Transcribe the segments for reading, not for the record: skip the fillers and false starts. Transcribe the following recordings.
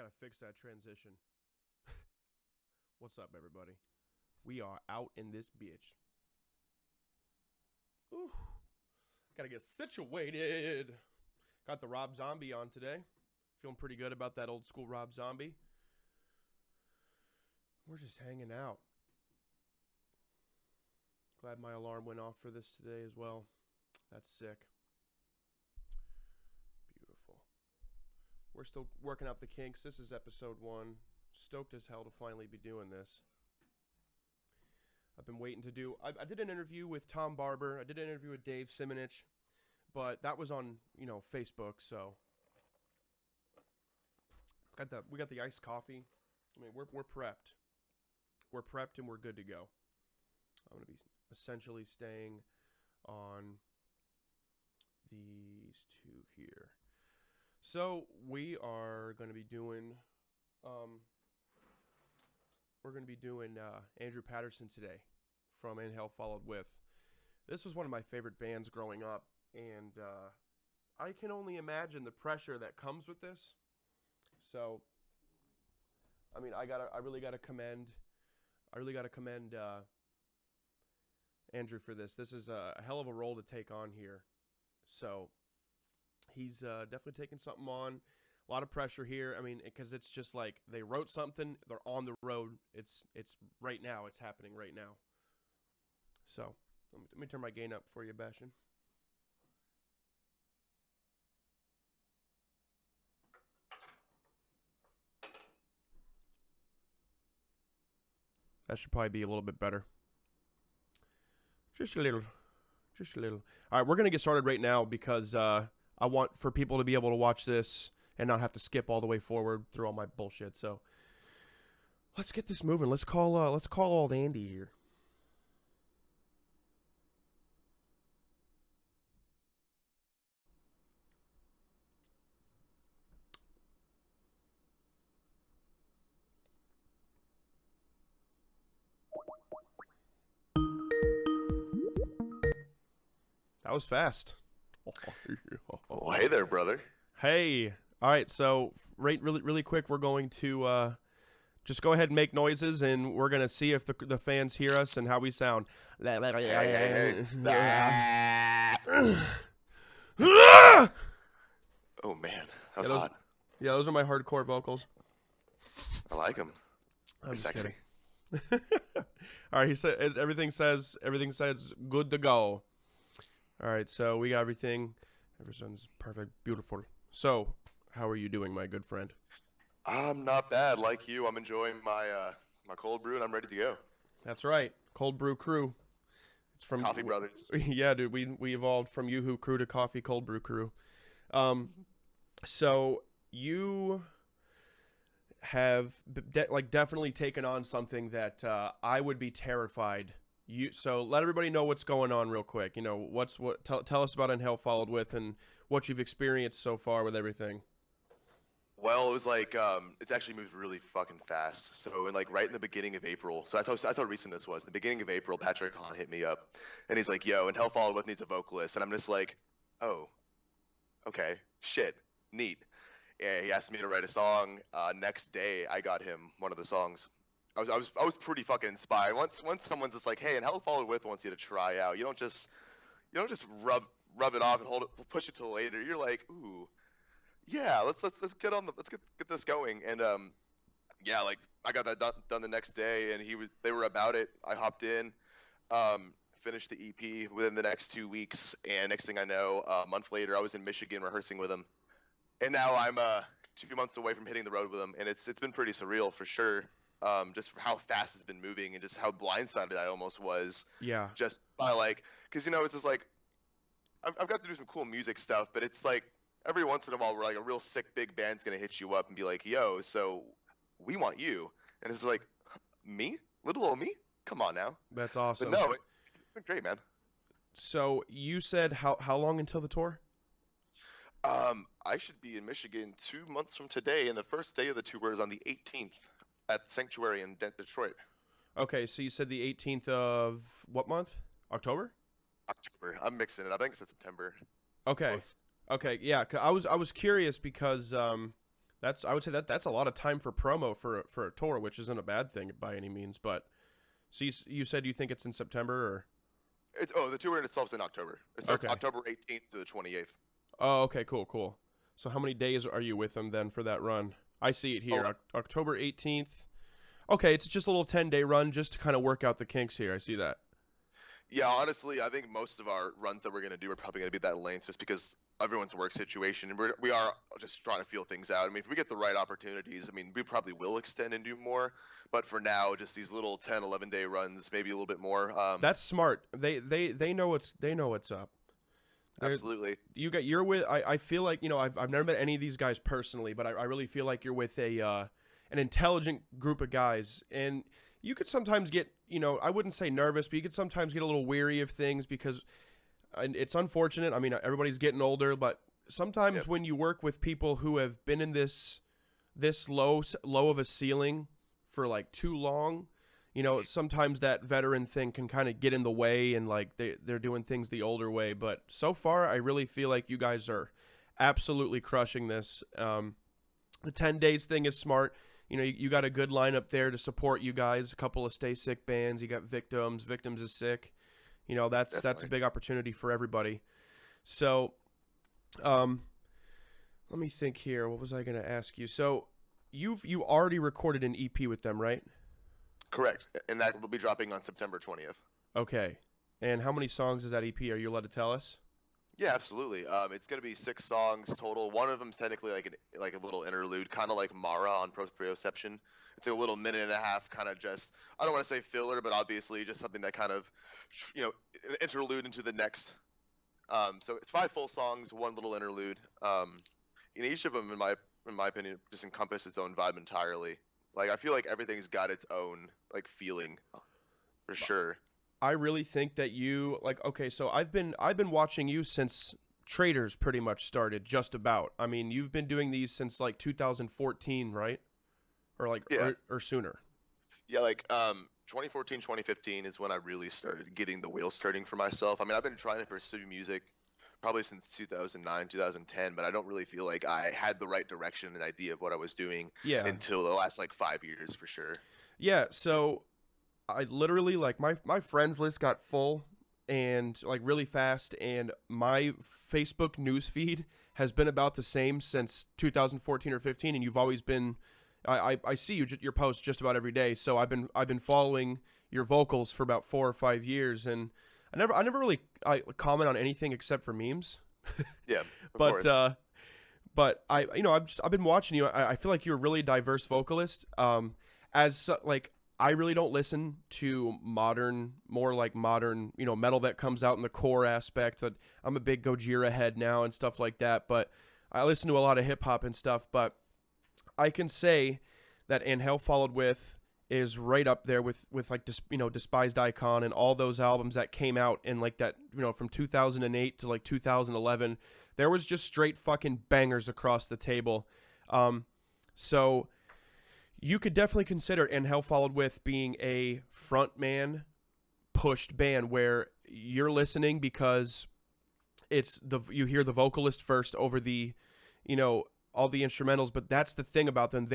gotta fix that transition. What's up, everybody? We are out in this bitch. Ooh. Gotta get situated. Got the Rob Zombie on today. Feeling pretty good about that old school Rob Zombie. We're just hanging out. Glad my alarm went off for this today as well. That's sick. Beautiful. We're still working out the kinks. This is episode 1. Stoked as hell to finally be doing this. I've been waiting to do... I did an interview with Tom Barber. I did an interview with Dave Simonich. But that was on, Facebook, so... We got the iced coffee. I mean, we're prepped. We're prepped and we're good to go. I'm going to be essentially staying on these two here. So we are going to be doing... we're going to be doing Andrew Patterson today from Inhale Followed With. This was one of my favorite bands growing up, and I can only imagine the pressure that comes with this. So, I mean, I really gotta commend Andrew for this. This is a hell of a role to take on here. So, he's definitely taking something on. A lot of pressure here. I mean, because it's just like they wrote something, they're on the road. It's right now. It's happening right now. So, let me turn my gain up for you, Bastion. That should probably be a little bit better. Just a little. All right, we're going to get started right now because I want for people to be able to watch this and not have to skip all the way forward through all my bullshit. So let's get this moving. Let's call old Andy here. That was fast. Oh, hey there, brother. Hey. All right, so really quick, we're going to just go ahead and make noises, and we're going to see if the fans hear us and how we sound. Hey. Oh, man. That was hot. Yeah, those are my hardcore vocals. I like them. I'm sexy. All right, he said everything says good to go. All right, so we got everything. Everything's perfect, beautiful. So, how are you doing, my good friend? I'm not bad. Like you, I'm enjoying my my cold brew, and I'm ready to go. That's right, Cold Brew Crew. It's from Coffee Brothers. Yeah, dude, we evolved from Yoo-Hoo Crew to Coffee Cold Brew Crew. So you have definitely taken on something that I would be terrified. So let everybody know what's going on real quick. Tell us about Inhale Followed With and what you've experienced so far with everything. Well, it was like it's actually moved really fucking fast. So right in the beginning of April, so that's how recent this was. The beginning of April, Patrick Hahn hit me up, and he's like, "Yo, Inhale Followed With needs a vocalist," and I'm just like, "Oh, okay, shit, neat." Yeah, he asked me to write a song. Next day, I got him one of the songs. I was pretty fucking inspired. Once someone's just like, "Hey, and Hell Followed With wants you to try out," you don't just rub it off and push it till later. You're like, "Ooh, yeah, let's get this going." And yeah, I got that done the next day, and they were about it. I hopped in, finished the EP within the next 2 weeks, and next thing I know, a month later, I was in Michigan rehearsing with him, and now I'm 2 months away from hitting the road with him, and it's been pretty surreal for sure. Just how fast it's been moving and just how blindsided I almost was. Yeah. Just by because it's just I've got to do some cool music stuff, but it's every once in a while where a real sick big band's gonna hit you up and be like, "Yo, so we want you," and it's like, me, little old me, come on now. That's awesome. But no, it's been great, man. So you said how long until the tour? I should be in Michigan 2 months from today, and the first day of the tour is on the 18th. At the Sanctuary in Detroit. Okay, so you said the 18th of what month? October? October. I'm mixing it. I think it's September. Okay. Close. Okay, yeah. I was curious because I would say that's a lot of time for promo for a tour, which isn't a bad thing by any means. But so you said you think it's in September, or The tour in itself is in October. It starts October 18th to the 28th. Oh, okay, cool. So how many days are you with them then for that run? I see it here, October 18th. Okay, it's just a little 10-day run just to kind of work out the kinks here. I see that. Yeah, honestly, I think most of our runs that we're going to do are probably going to be that length just because everyone's work situation, and we are just trying to feel things out. I mean, if we get the right opportunities, I mean, we probably will extend and do more, but for now, just these little 10, 11-day runs, maybe a little bit more. That's smart. They know what's up. Absolutely. You're with. I feel like I've never met any of these guys personally, but I really feel like you're with an intelligent group of guys, and you could sometimes get I wouldn't say nervous, but you could sometimes get a little weary of things because it's unfortunate. I mean, everybody's getting older, but sometimes when you work with people who have been in this low of a ceiling for like too long, sometimes that veteran thing can kind of get in the way, and like they're doing things the older way. But so far, I really feel like you guys are absolutely crushing this. The 10 days thing is smart. You got a good lineup there to support you guys. A couple of Stay Sick bands. You got Victims. Victims is sick. That's a big opportunity for everybody. So, let me think here. What was I going to ask you? So, you already recorded an EP with them, right? Correct, and that will be dropping on September 20th. Okay, and how many songs is that EP? Are you allowed to tell us? Yeah, absolutely. It's going to be 6 songs total. One of them's technically like a little interlude, kind of like Mara on Proprioception. It's a little minute and a half, kind of just, I don't want to say filler, but obviously just something that kind of, interlude into the next. So it's 5 full songs, 1 little interlude. Each of them, in my opinion, just encompass its own vibe entirely. Like, I feel like everything's got its own like feeling, for sure. I really think that you so I've been watching you since Traitors pretty much started, just about. I mean, you've been doing these since like 2014, right? Or or sooner. Yeah, 2014, 2015 is when I really started getting the wheels turning for myself. I mean, I've been trying to pursue music probably since 2009, 2010, but I don't really feel like I had the right direction and idea of what I was doing until the last 5 years for sure. Yeah, so I literally my friends list got full and really fast, and my Facebook newsfeed has been about the same since 2014 or 15, and you've always been I see your posts just about every day. So I've been following your vocals for about 4 or 5 years, and I never really comment on anything except for memes. Yeah, but I've been watching you. I feel like you're a really diverse vocalist. I really don't listen to modern metal that comes out in the core aspect. I'm a big Gojira head now and stuff like that, but I listen to a lot of hip hop and stuff. But I can say that And Hell Followed With is right up there with Despised Icon and all those albums that came out in that from 2008 to 2011. There was just straight fucking bangers across the table. So you could definitely consider And Hell Followed With being a frontman pushed band where you're listening because you hear the vocalist first over the all the instrumentals. But that's the thing about them.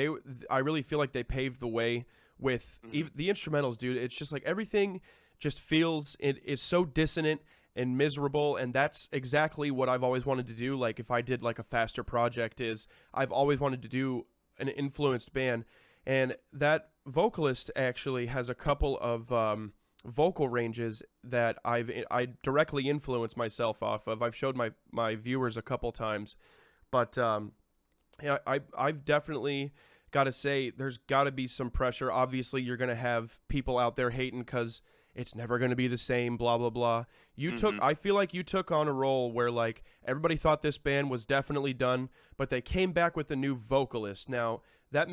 I really feel like they paved the way with even the instrumentals, dude. It's just everything just feels, it is so dissonant and miserable, and that's exactly what I've always wanted to do. If I did a faster project, I've always wanted to do an influenced band. And that vocalist actually has a couple of vocal ranges that I directly influence myself off of. I've showed my viewers a couple times, but I've definitely got to say there's got to be some pressure. Obviously, you're going to have people out there hating because it's never going to be the same, blah, blah, blah. I feel like you took on a role where everybody thought this band was definitely done, but they came back with a new vocalist. Now, that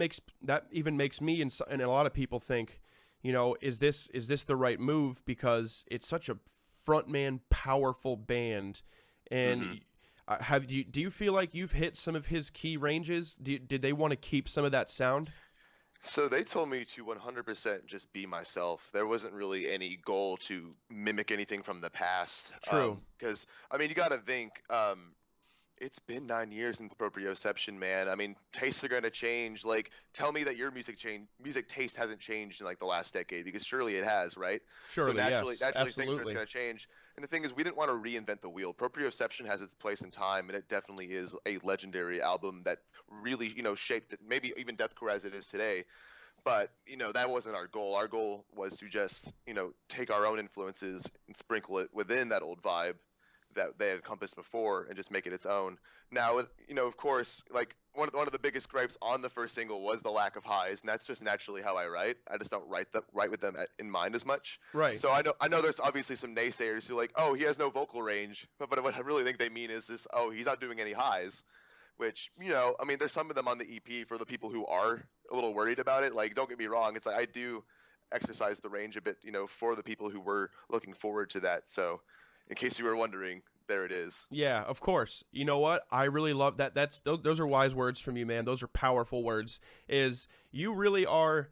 even makes me and a lot of people think, is this the right move? Because it's such a frontman, powerful band. And do you feel like you've hit some of his key ranges? Did they want to keep some of that sound? So they told me to 100% just be myself. There wasn't really any goal to mimic anything from the past. True. Because, you got to think, It's been 9 years since proprioception, man. I mean, tastes are gonna change. Like, tell me that your music taste hasn't changed in like the last decade, because surely it has, right? So Surely, yes, naturally things are absolutely. gonna change. And the thing is, we didn't want to reinvent the wheel. Proprioception has its place in time, and it definitely is a legendary album that really, shaped it, maybe even deathcore as it is today. But that wasn't our goal. Our goal was to just take our own influences and sprinkle it within that old vibe that they had encompassed before, and just make it its own. Now, of course, like one of the biggest gripes on the first single was the lack of highs, and that's just naturally how I write. I just don't write with them in mind as much. Right. So I know there's obviously some naysayers who are like, oh, he has no vocal range, but what I really think they mean is this: oh, he's not doing any highs. Which, I mean, there's some of them on the EP for the people who are a little worried about it. Like, don't get me wrong, it's like I do exercise the range a bit, for the people who were looking forward to that. So, in case you were wondering, there it is. Yeah, of course. You know what? I really love that. Those are wise words from you, man. Those are powerful words. Is you really are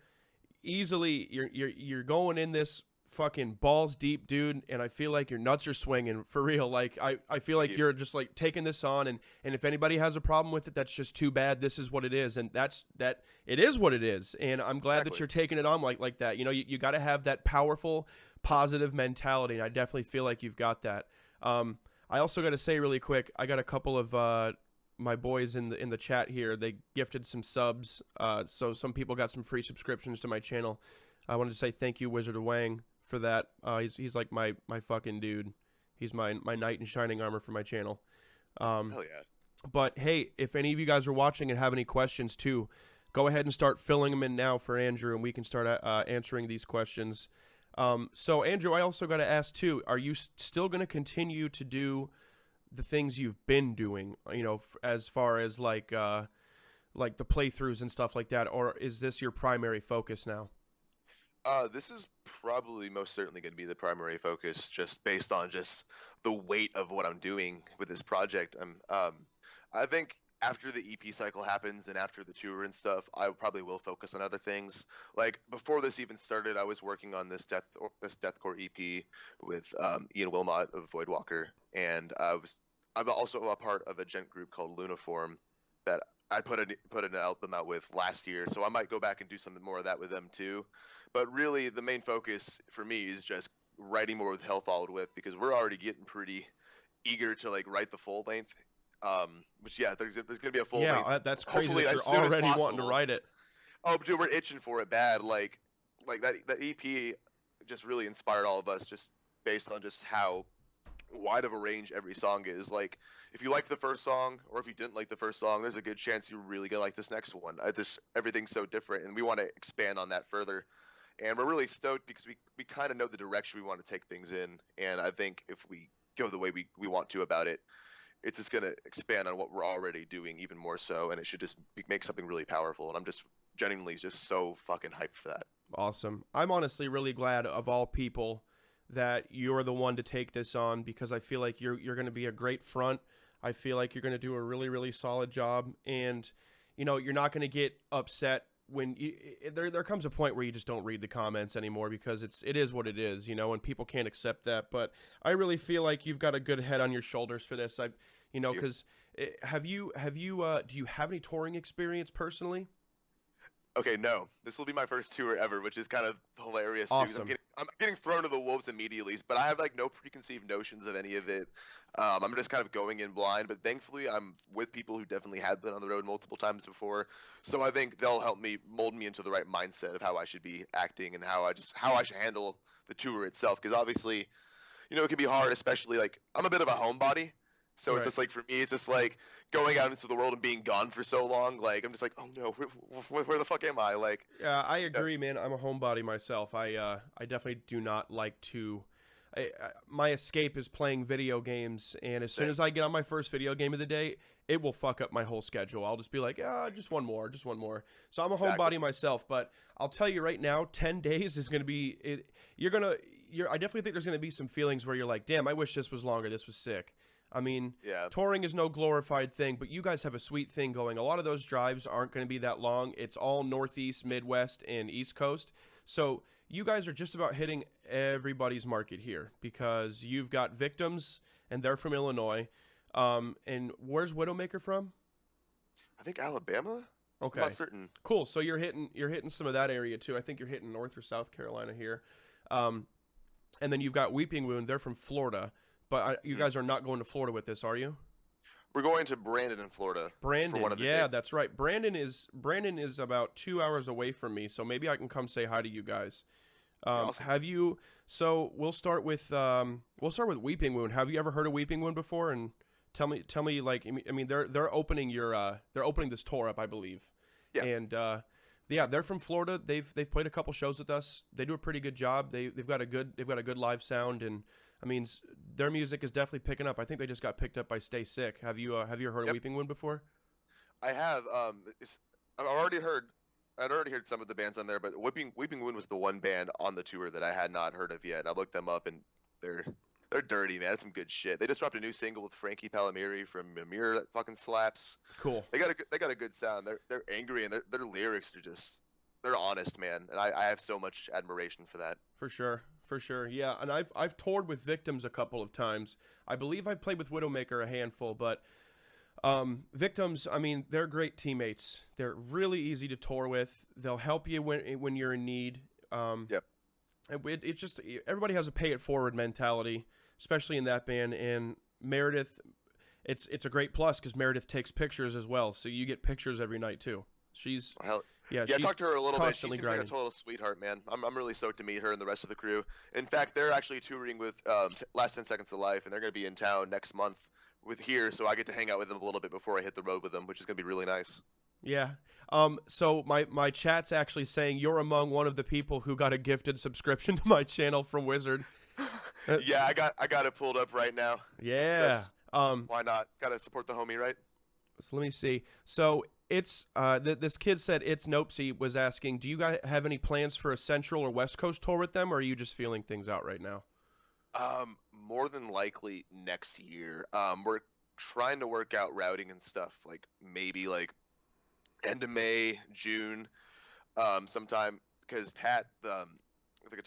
easily you're going in this fucking balls deep, dude, and I feel like your nuts are swinging for real. Like I feel like you're just like taking this on, and if anybody has a problem with it, that's just too bad. This is what it is, and it is what it is. And I'm glad that you're taking it on like that. You got to have that powerful, positive mentality, and I definitely feel like you've got that. I also got to say really quick, I got a couple of my boys in the chat here. They gifted some subs, so some people got some free subscriptions to my channel. I wanted to say thank you, Wizard of Wang, for that. He's like my fucking dude. He's my knight in shining armor for my channel. Hell yeah. But hey, if any of you guys are watching and have any questions too, go ahead and start filling them in now for Andrew, and we can start answering these questions. So Andrew, I also got to ask too, are you still going to continue to do the things you've been doing, as far as like the playthroughs and stuff like that, or is this your primary focus now? This is probably most certainly going to be the primary focus, just based on just the weight of what I'm doing with this project. I think after the EP cycle happens and after the tour and stuff, I probably will focus on other things. Like before this even started, I was working on this deathcore EP with Ian Wilmot of Voidwalker, and I'm also a part of a gent group called Luniform that I put an album out with last year. So I might go back and do something more of that with them too. But really, the main focus for me is just writing more with Hell Followed With, because we're already getting pretty eager to like write the full length. Which there's gonna be a full length. Yeah, that's crazy. Hopefully that you're already wanting to write it. Oh, dude, we're itching for it bad. Like that EP just really inspired all of us, just based on just how wide of a range every song is. Like, if you liked the first song, or if you didn't like the first song, there's a good chance you're really gonna like this next one. Everything's so different, and we want to expand on that further. And we're really stoked because we kind of know the direction we want to take things in. And I think if we go the way we want to about it, it's just going to expand on what we're already doing even more so. And it should just make something really powerful. And I'm just genuinely just so fucking hyped for that. Awesome. I'm honestly really glad, of all people, that you're the one to take this on, because I feel like you're going to be a great front. I feel like you're going to do a really, really solid job. And, you're not going to get upset when there comes a point where you just don't read the comments anymore, because it is what it is, and people can't accept that. But I really feel like you've got a good head on your shoulders for this. Because do you have any touring experience personally? Okay, no. This will be my first tour ever, which is kind of hilarious. Awesome. I'm getting thrown to the wolves immediately, but I have like no preconceived notions of any of it. I'm just kind of going in blind, but thankfully I'm with people who definitely have been on the road multiple times before. So I think they'll help me mold me into the right mindset of how I should be acting and how I should handle the tour itself. Because obviously, it can be hard, especially like I'm a bit of a homebody. So It's just like, for me, it's just like going out into the world and being gone for so long. Like, I'm just like, oh no, where the fuck am I? Like, yeah, I agree, man. I'm a homebody myself. I definitely do not like to. My escape is playing video games, and as soon as I get on my first video game of the day, it will fuck up my whole schedule. I'll just be like, just one more. So I'm a homebody myself, but I'll tell you right now, 10 days is going to be it. I definitely think there's going to be some feelings where you're like, damn, I wish this was longer. This was sick. I mean, touring is no glorified thing, but you guys have a sweet thing going. A lot of those drives aren't going to be that long. It's all Northeast, Midwest, and East Coast. So you guys are just about hitting everybody's market here, because you've got Victims, and they're from Illinois. And where's Widowmaker from? I think Alabama. Okay. I'm not certain. Cool. So you're hitting some of that area too. I think you're hitting North or South Carolina here. And then you've got Weeping Wound. They're from Florida, but you guys are not going to Florida with this, are you? We're going to Brandon in Florida. Brandon, for one of the yeah, dates. that's right. Brandon is about 2 hours away from me, so maybe I can come say hi to you guys. Awesome. Have you? So we'll start with Weeping Wound. Have you ever heard of Weeping Wound before? And tell me, like, I mean, they're opening this tour up, I believe. Yeah. And yeah, they're from Florida. They've played a couple shows with us. They do a pretty good job. They've got a good live sound, and I mean, their music is definitely picking up. I think they just got picked up by Stay Sick. Have you heard of Weeping Wind before? I have. I'd already heard some of the bands on there, but Weeping Wind was the one band on the tour that I had not heard of yet. And I looked them up, and they're dirty, man. That's some good shit. They just dropped a new single with Frankie Palmieri from Mimir that fucking slaps. Cool. They got a good sound. They're angry, and their lyrics are just, they're honest, man. And I have so much admiration for that. For sure. Yeah, and I've toured with Victims a couple of times. I believe I've played with Widowmaker a handful, but Victims, I mean, they're great teammates. They're really easy to tour with. They'll help you when you're in need. Yep. It's just, everybody has a pay it forward mentality, especially in that band. And Meredith, it's a great plus because Meredith takes pictures as well, so you get pictures every night too. She's Yeah, I talked to her a little bit. She seems grinding. like a total sweetheart, man. I'm really stoked to meet her and the rest of the crew. In fact, they're actually touring with Last 10 Seconds of Life, and they're going to be in town next month with here, so I get to hang out with them a little bit before I hit the road with them, which is going to be really nice. Yeah. So my chat's actually saying you're among one of the people who got a gifted subscription to my channel from Wizard. Yeah, I got it pulled up right now. Yeah. Why not? Got to support the homie, right? So let me see. So it's this kid said it's Nopesy was asking, do you guys have any plans for a Central or West Coast tour with them, or are you just feeling things out right now? More than likely next year. We're trying to work out routing and stuff, like maybe like end of May, June, sometime, because Pat, one of the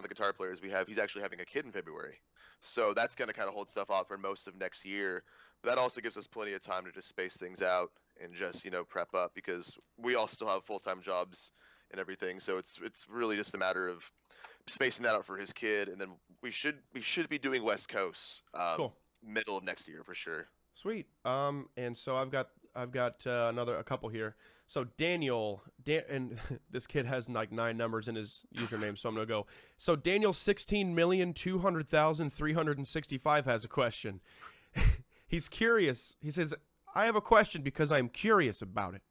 guitar players we have, he's actually having a kid in February, so that's going to kind of hold stuff out for most of next year. But that also gives us plenty of time to just space things out and just, prep up, because we all still have full-time jobs and everything, so it's really just a matter of spacing that out for his kid, and then we should be doing West Coast Cool. middle of next year for sure. Sweet. And so I've got a couple here. So Daniel, and this kid has like 9 numbers in his username, so I'm gonna go. So Daniel 16,200,365 has a question. He's curious. He says, I have a question because I'm curious about it,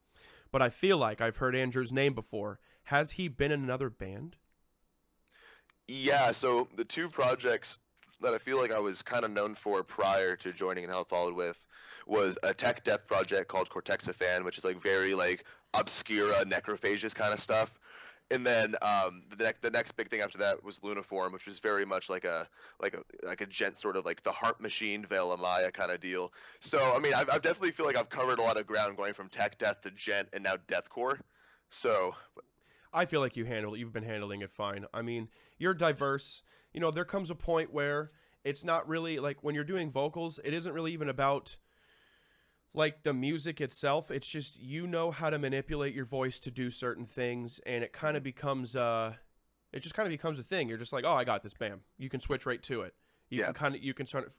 but I feel like I've heard Andrew's name before. Has he been in another band? Yeah, so the 2 projects that I feel like I was kind of known for prior to joining and Hell Followed with was a tech death project called Cortexiphan, which is like very like obscura necrophages kind of stuff. And then the next big thing after that was Luniform, which was very much like a gent, sort of like the Heart Machine, Veil Amaya kind of deal. So I mean, I definitely feel like I've covered a lot of ground going from tech death to gent and now deathcore. So I feel like you've been handling it fine. I mean, you're diverse. There comes a point where it's not really like when you're doing vocals, it isn't really even about like the music itself. It's just how to manipulate your voice to do certain things, and it kind of becomes a thing. You're just like, oh, I got this, bam. You can switch right to it. You can sort of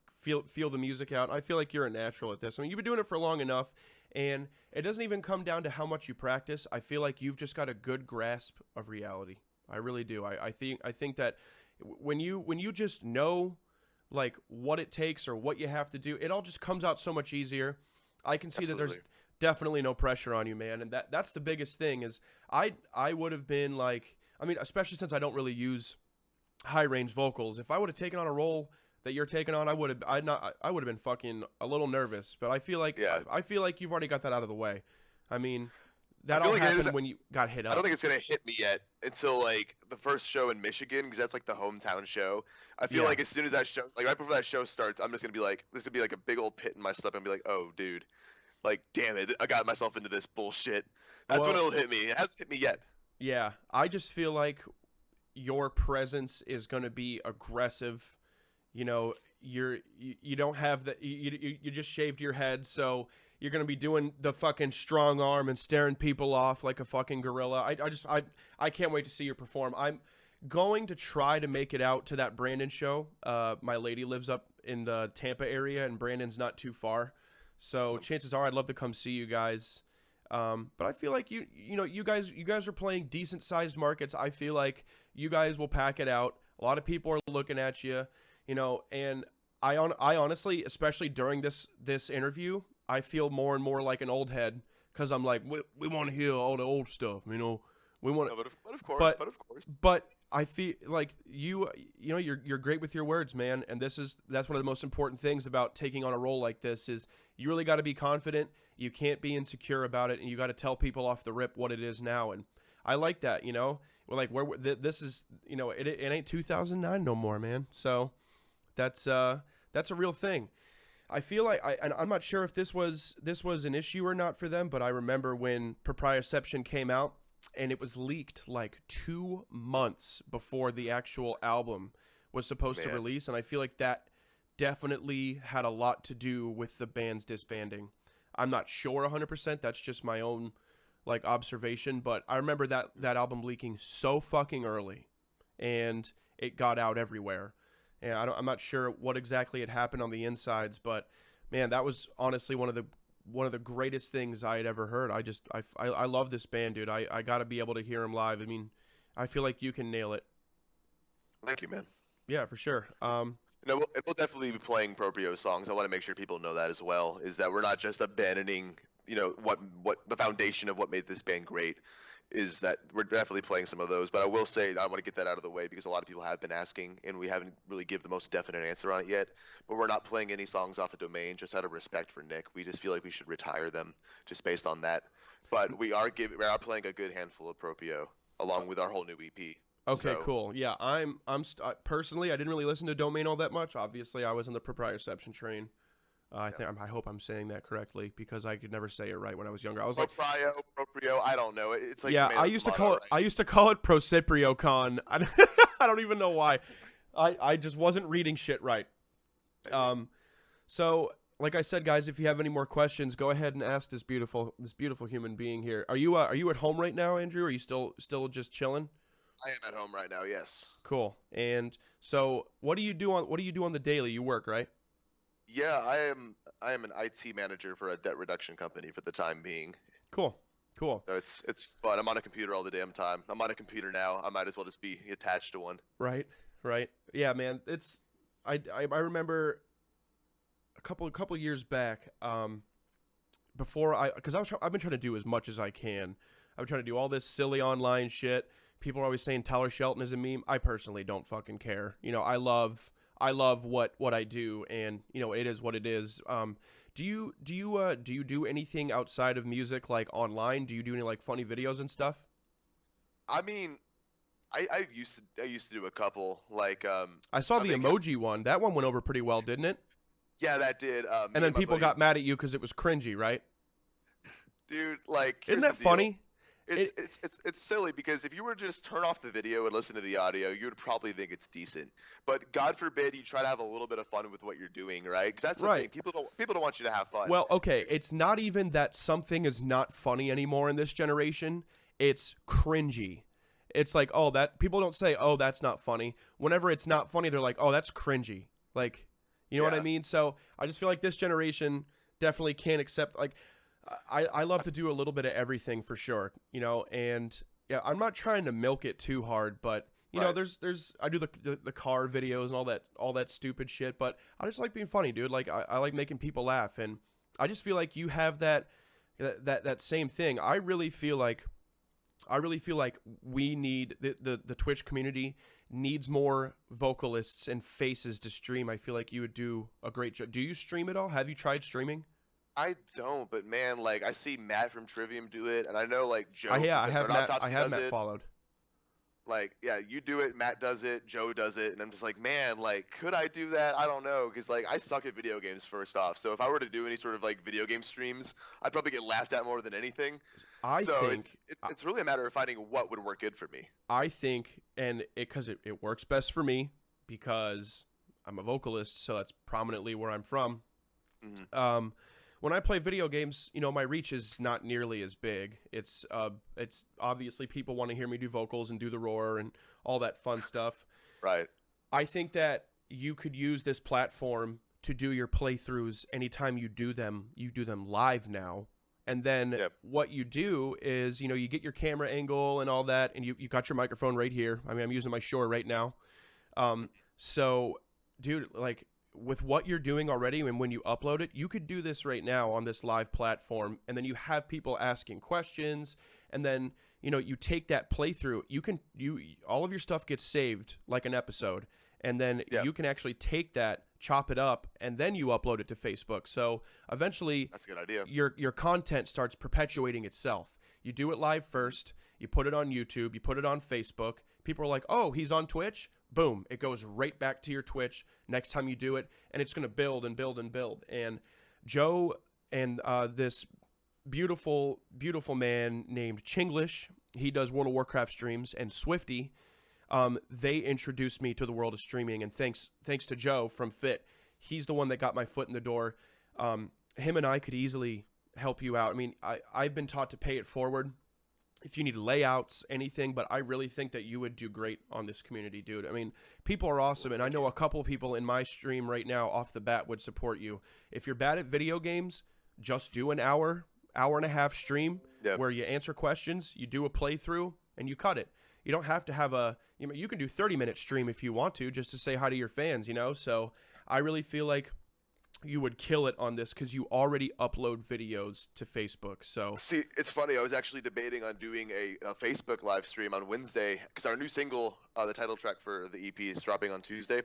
feel the music out. I feel like you're a natural at this. I mean, you've been doing it for long enough, and it doesn't even come down to how much you practice. I feel like you've just got a good grasp of reality. I really do. I think that when you just know like what it takes or what you have to do, it all just comes out so much easier. I can see Absolutely. that there's definitely no pressure on you, man, and that's the biggest thing. Is I would have been like, I mean, especially since I don't really use high range vocals. If I would have taken on a role that you're taking on, I would have been fucking a little nervous. But I feel like you've already got that out of the way. I mean, that all happened when you got hit up. I don't think it's gonna hit me yet until like the first show in Michigan, because that's like the hometown show. I feel like as soon as that show, like right before that show starts, I'm just gonna be like, this would be like a big old pit in my stomach, and be like, oh dude, like damn it, I got myself into this bullshit. That's when it'll hit me. It hasn't hit me yet. Yeah, I just feel like your presence is gonna be aggressive. you know, you don't have the you just shaved your head, so you're gonna be doing the fucking strong arm and staring people off like a fucking gorilla. I can't wait to see you perform. I'm going to try to make it out to that Brandon show. My lady lives up in the Tampa area, and Brandon's not too far, so chances are I'd love to come see you guys. But I feel like you guys are playing decent sized markets. I feel like you guys will pack it out. A lot of people are looking at you, you know, and I honestly, especially during this interview, I feel more and more like an old head because I'm like, we want to hear all the old stuff, you know. We want, but of course. But I feel like you know, you're great with your words, man, and that's one of the most important things about taking on a role like this is you really got to be confident. You can't be insecure about it, and you got to tell people off the rip what it is now. And I like that, you know. We're like, this is, you know, it ain't 2009 no more, man. So that's a real thing. I feel like and I'm not sure if this was an issue or not for them, but I remember when Proprioception came out, and it was leaked like 2 months before the actual album was supposed to release, and I feel like that definitely had a lot to do with the band's disbanding. I'm not sure 100%. That's just my own like observation, but I remember that album leaking so fucking early, and it got out everywhere. And I'm not sure what exactly had happened on the insides, but man, that was honestly one of the greatest things I had ever heard. I love this band, dude. I got to be able to hear them live. I mean, I feel like you can nail it. Thank you, man. Yeah, for sure. No, we'll definitely be playing Proprio songs. I want to make sure people know that as well, is that we're not just abandoning, you know, what the foundation of what made this band great is that we're definitely playing some of those. But I will say, I want to get that out of the way because a lot of people have been asking, and we haven't really given the most definite answer on it yet. But we're not playing any songs off of Domain just out of respect for Nick. We just feel like we should retire them just based on that. But we are playing a good handful of Proprio along with our whole new EP. Okay, cool. Yeah, I'm personally, I didn't really listen to Domain all that much. Obviously, I was in the Proprioception train. I hope I'm saying that correctly because I could never say it right when I was younger. I was Proprio, I don't know. It's like I used to call it Procipriocon. I don't even know why. I just wasn't reading shit right. So like I said, guys, if you have any more questions, go ahead and ask this beautiful human being here. Are you at home right now, Andrew? Are you still just chilling? I am at home right now. Yes. Cool. And so, what do you do on the daily? You work, right? Yeah, I am an IT manager for a debt reduction company for the time being. Cool. So it's fun. I'm on a computer all the damn time. I'm on a computer now. I might as well just be attached to one. Right. Yeah, man. I remember a couple years back, because I've been trying to do as much as I can. I've been trying to do all this silly online shit. People are always saying Tyler Shelton is a meme. I personally don't fucking care. You know, I love what I do, and you know, it is what it is. Do you do anything outside of music, like online? Do you do any like funny videos and stuff? I mean, I used to do a couple. Like I saw the emoji one. That one went over pretty well, didn't it? Yeah, that did. And then people got mad at you because it was cringy, right? Dude, like, isn't that funny? It's silly because if you were to just turn off the video and listen to the audio, you would probably think it's decent. But God forbid you try to have a little bit of fun with what you're doing, right? Because that's the thing. People don't want you to have fun. Well, okay, it's not even that something is not funny anymore in this generation. It's cringy. It's like, oh, that people don't say, oh, that's not funny. Whenever it's not funny, they're like, oh, that's cringy. Like, you know what I mean? So I just feel like this generation definitely can't accept, like, I love to do a little bit of everything for sure, you know, and yeah, I'm not trying to milk it too hard, but you know, there's I do the car videos and all that stupid shit, but I just like being funny, dude. Like I like making people laugh, and I just feel like you have that same thing. I really feel like we need the Twitch community needs more vocalists and faces to stream. I feel like you would do a great job. Do you stream at all? Have you tried streaming? I don't, but man, like I see Matt from Trivium do it, and I know like Joe. I have Matt followed. Like, yeah, you do it, Matt does it, Joe does it, and I'm just like, man, like, could I do that? I don't know, because like I suck at video games first off. So if I were to do any sort of like video game streams, I'd probably get laughed at more than anything. I think it's really a matter of finding what would work good for me. I think, and because it works best for me, because I'm a vocalist, so that's prominently where I'm from. Mm-hmm. When I play video games, you know, my reach is not nearly as big. It's obviously people want to hear me do vocals and do the roar and all that fun stuff. Right. I think that you could use this platform to do your playthroughs anytime you do them live now. And then what you do is, you know, you get your camera angle and all that, and you got your microphone right here. I mean, I'm using my Shure right now. So, dude, like, with what you're doing already and when you upload it, you could do this right now on this live platform, and then you have people asking questions, and then, you know, you take that playthrough. All of your stuff gets saved like an episode, and then you can actually take that, chop it up, and then you upload it to Facebook. So eventually, that's a good idea. Your content starts perpetuating itself. You do it live first, you put it on YouTube, you put it on Facebook. People are like, oh, he's on Twitch. Boom, it goes right back to your Twitch next time you do it, and it's going to build and build and build. And Joe and this beautiful, beautiful man named Chinglish, he does World of Warcraft streams, and Swifty, they introduced me to the world of streaming, and thanks to Joe from Fit, he's the one that got my foot in the door. Him and I could easily help you out. I mean, I've been taught to pay it forward if you need layouts, anything, but I really think that you would do great on this community, dude. I mean, people are awesome, and I know a couple people in my stream right now off the bat would support you. If you're bad at video games, just do an hour and a half stream where you answer questions, you do a playthrough, and you cut it. You don't have to have you can do 30-minute stream if you want to, just to say hi to your fans, you know? So I really feel like you would kill it on this because you already upload videos to Facebook. So see, it's funny. I was actually debating on doing a Facebook live stream on Wednesday because our new single, the title track for the EP, is dropping on Tuesday.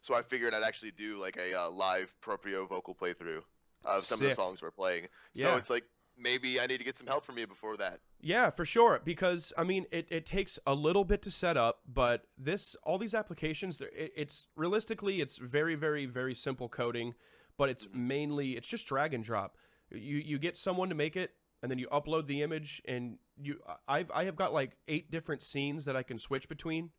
So I figured I'd actually do like a live proprio vocal playthrough of some of the songs we're playing. So it's like maybe I need to get some help from you before that. Yeah, for sure. Because I mean, it takes a little bit to set up, but all these applications, it's realistically, it's very, very, very simple coding. But it's it's just drag and drop. You get someone to make it, and then you upload the image, and I have got like 8 different scenes that I can switch between,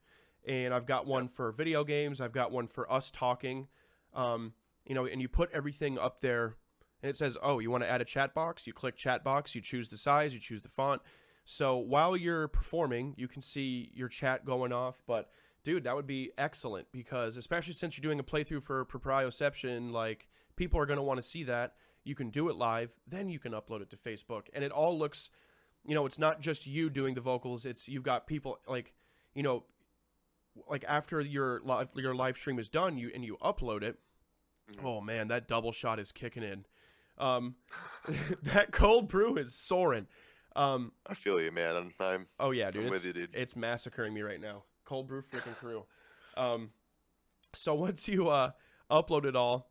and I've got one for video games, I've got one for us talking, you know, and you put everything up there, and it says, oh, you want to add a chat box? You click chat box, you choose the size, you choose the font. So while you're performing, you can see your chat going off, but dude, that would be excellent because especially since you're doing a playthrough for proprioception, like, people are going to want to see that. You can do it live, then you can upload it to Facebook. And it all looks, you know, it's not just you doing the vocals. It's you've got people like, you know, like after your live stream is done, you upload it. Oh man, that double shot is kicking in. That cold brew is soaring. I feel you, man. Oh yeah, dude. I'm with you, dude. It's massacring me right now. Cold brew freaking crew. So once you upload it all,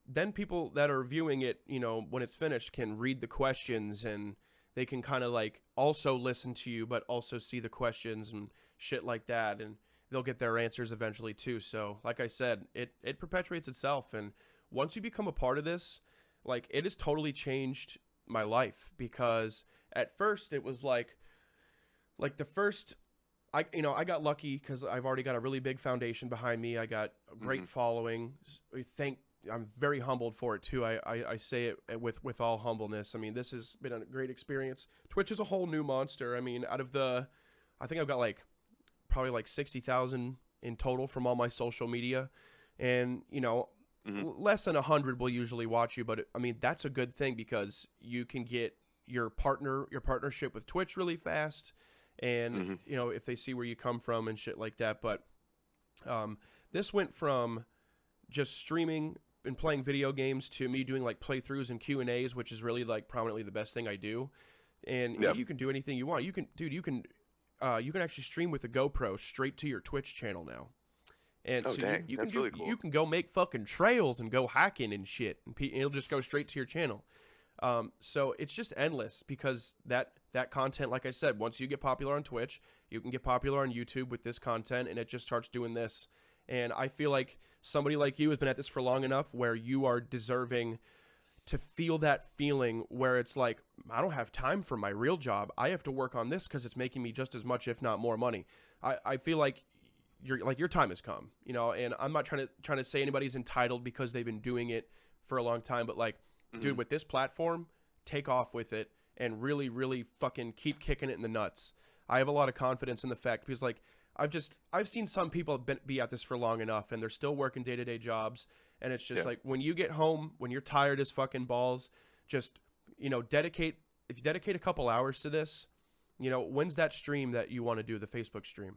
then people that are viewing it, you know, when it's finished can read the questions and they can kind of like also listen to you, but also see the questions and shit like that. And they'll get their answers eventually too. So like I said, it perpetuates itself. And once you become a part of this, like it has totally changed my life because at first it was like the first, I got lucky because I've already got a really big foundation behind me. I got a great following. I'm very humbled for it too. I say it with all humbleness. I mean, this has been a great experience. Twitch is a whole new monster. I mean, I think I've got probably 60,000 in total from all my social media, and you know, less than 100 will usually watch you. But I mean, that's a good thing because you can get your partnership with Twitch really fast, and you know, if they see where you come from and shit like that. But this went from just streaming and playing video games to me doing like playthroughs and Q&As, which is really like prominently the best thing I do. And you can do anything you want. You can actually stream with a GoPro straight to your Twitch channel now. And really cool. You can go make fucking trails and go hacking and shit, and it'll just go straight to your channel. So it's just endless because that content, like I said, once you get popular on Twitch, you can get popular on YouTube with this content, and it just starts doing this. And I feel like somebody like you has been at this for long enough where you are deserving to feel that feeling where it's like, I don't have time for my real job. I have to work on this because it's making me just as much, if not more money. I feel like your time has come, and I'm not trying to say anybody's entitled because they've been doing it for a long time, but like, dude, with this platform, take off with it and really, really fucking keep kicking it in the nuts. I have a lot of confidence in the fact because like, I've seen some people be at this for long enough and they're still working day-to-day jobs. And it's just like, when you get home, when you're tired as fucking balls, just, if you dedicate a couple hours to this, when's that stream that you want to do, the Facebook stream?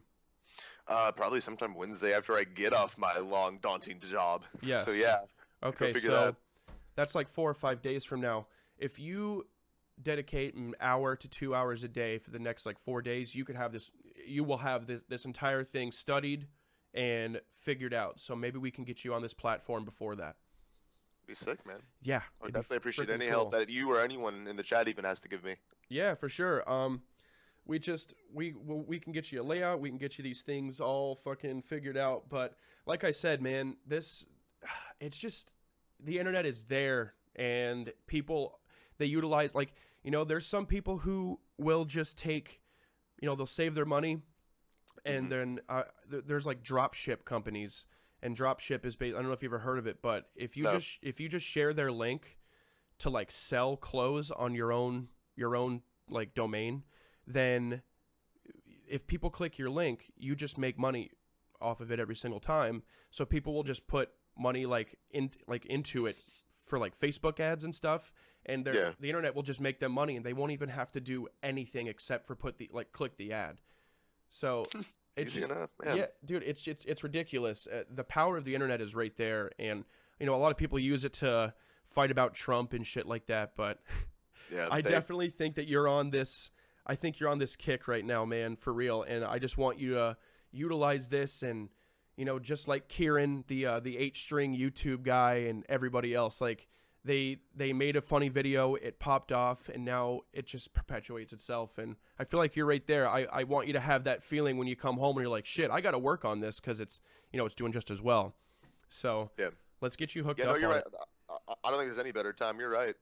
Probably sometime Wednesday after I get off my long, daunting job. Yeah. So yeah. Okay. So that's like 4 or 5 days from now. If you dedicate an hour to 2 hours a day for the next like 4 days, you will have this entire thing studied and figured out. So maybe we can get you on this platform before that. Be sick, man. Yeah. I would definitely appreciate any help that you or anyone in the chat even has to give me. Yeah, for sure. We can get you a layout. We can get you these things all fucking figured out. But like I said, man, it's just, the internet is there, and people, they utilize, like, there's some people who will just take, they'll save their money, and then there's like drop ship companies, and drop ship is based, I don't know if you've ever heard of it, but if you just share their link to like sell clothes on your own like domain, then if people click your link, you just make money off of it every single time. So people will just put money into it for like Facebook ads and stuff, and the internet will just make them money, and they won't even have to do anything except for click the ad. So it's easy just, enough, man. Yeah, dude, it's ridiculous. The power of the internet is right there, and a lot of people use it to fight about Trump and shit like that, but I definitely think that you're on this. I think you're on this kick right now, man, for real. And I just want you to utilize this, and just like Kieran, the 8-string YouTube guy, and everybody else, like they made a funny video, it popped off, and now it just perpetuates itself. And I feel like you're right there. I want you to have that feeling when you come home and you're like, shit, I got to work on this because it's it's doing just as well. So let's get you hooked up. You're right. I don't think there's any better time. You're right.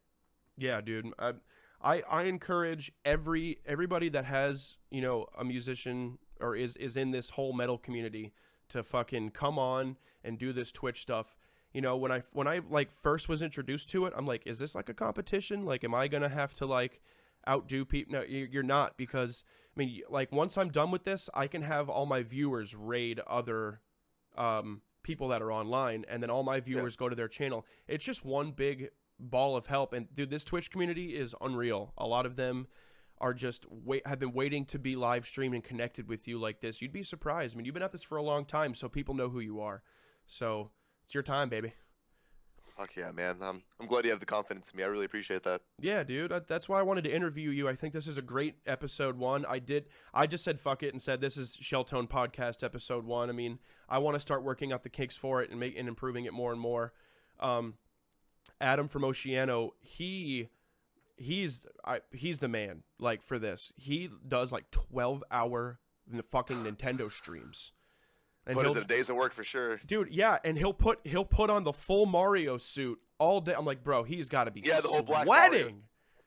Yeah, dude. I encourage everybody that has, a musician or is in this whole metal community to fucking come on and do this Twitch stuff. When I like first was introduced to it, I'm like, is this like a competition? Like, am I going to have to like outdo people? No, you're not, because I mean, like, once I'm done with this, I can have all my viewers raid other people that are online, and then all my viewers go to their channel. It's just one big ball of help. And dude, this Twitch community is unreal. A lot of them are just have been waiting to be live streamed and connected with you like this. You'd be surprised. I mean, you've been at this for a long time, so people know who you are. So it's your time, baby. Fuck yeah, man. I'm glad you have the confidence in me. I really appreciate that. Yeah, dude. That's why I wanted to interview you. I think this is a great episode 1. I just said fuck it and said this is SHELTONE podcast episode 1. I mean, I want to start working out the kinks for it and improving it more and more. Adam from Oceano, he's the man, like, for this. He does like 12-hour fucking Nintendo streams. And but is it days of work for sure, dude? Yeah, and he'll put on the full Mario suit all day. I'm like, bro, he's got to be the whole black sweating. Mario.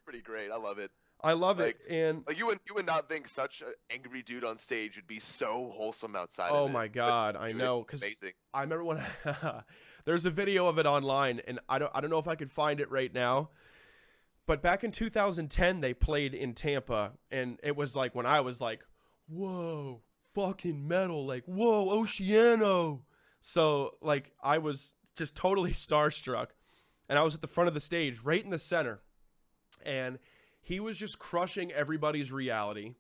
Pretty great. I love it. I love it. And like, you would not think such an angry dude on stage would be so wholesome outside. Oh of it. my god, but, I dude, know, because amazing. I remember when there's a video of it online, and I don't know if I could find it right now. But back in 2010, they played in Tampa, and it was like when I was like, whoa, fucking metal, like, whoa, Oceano. So, like, I was just totally starstruck, and I was at the front of the stage, right in the center, and he was just crushing everybody's reality,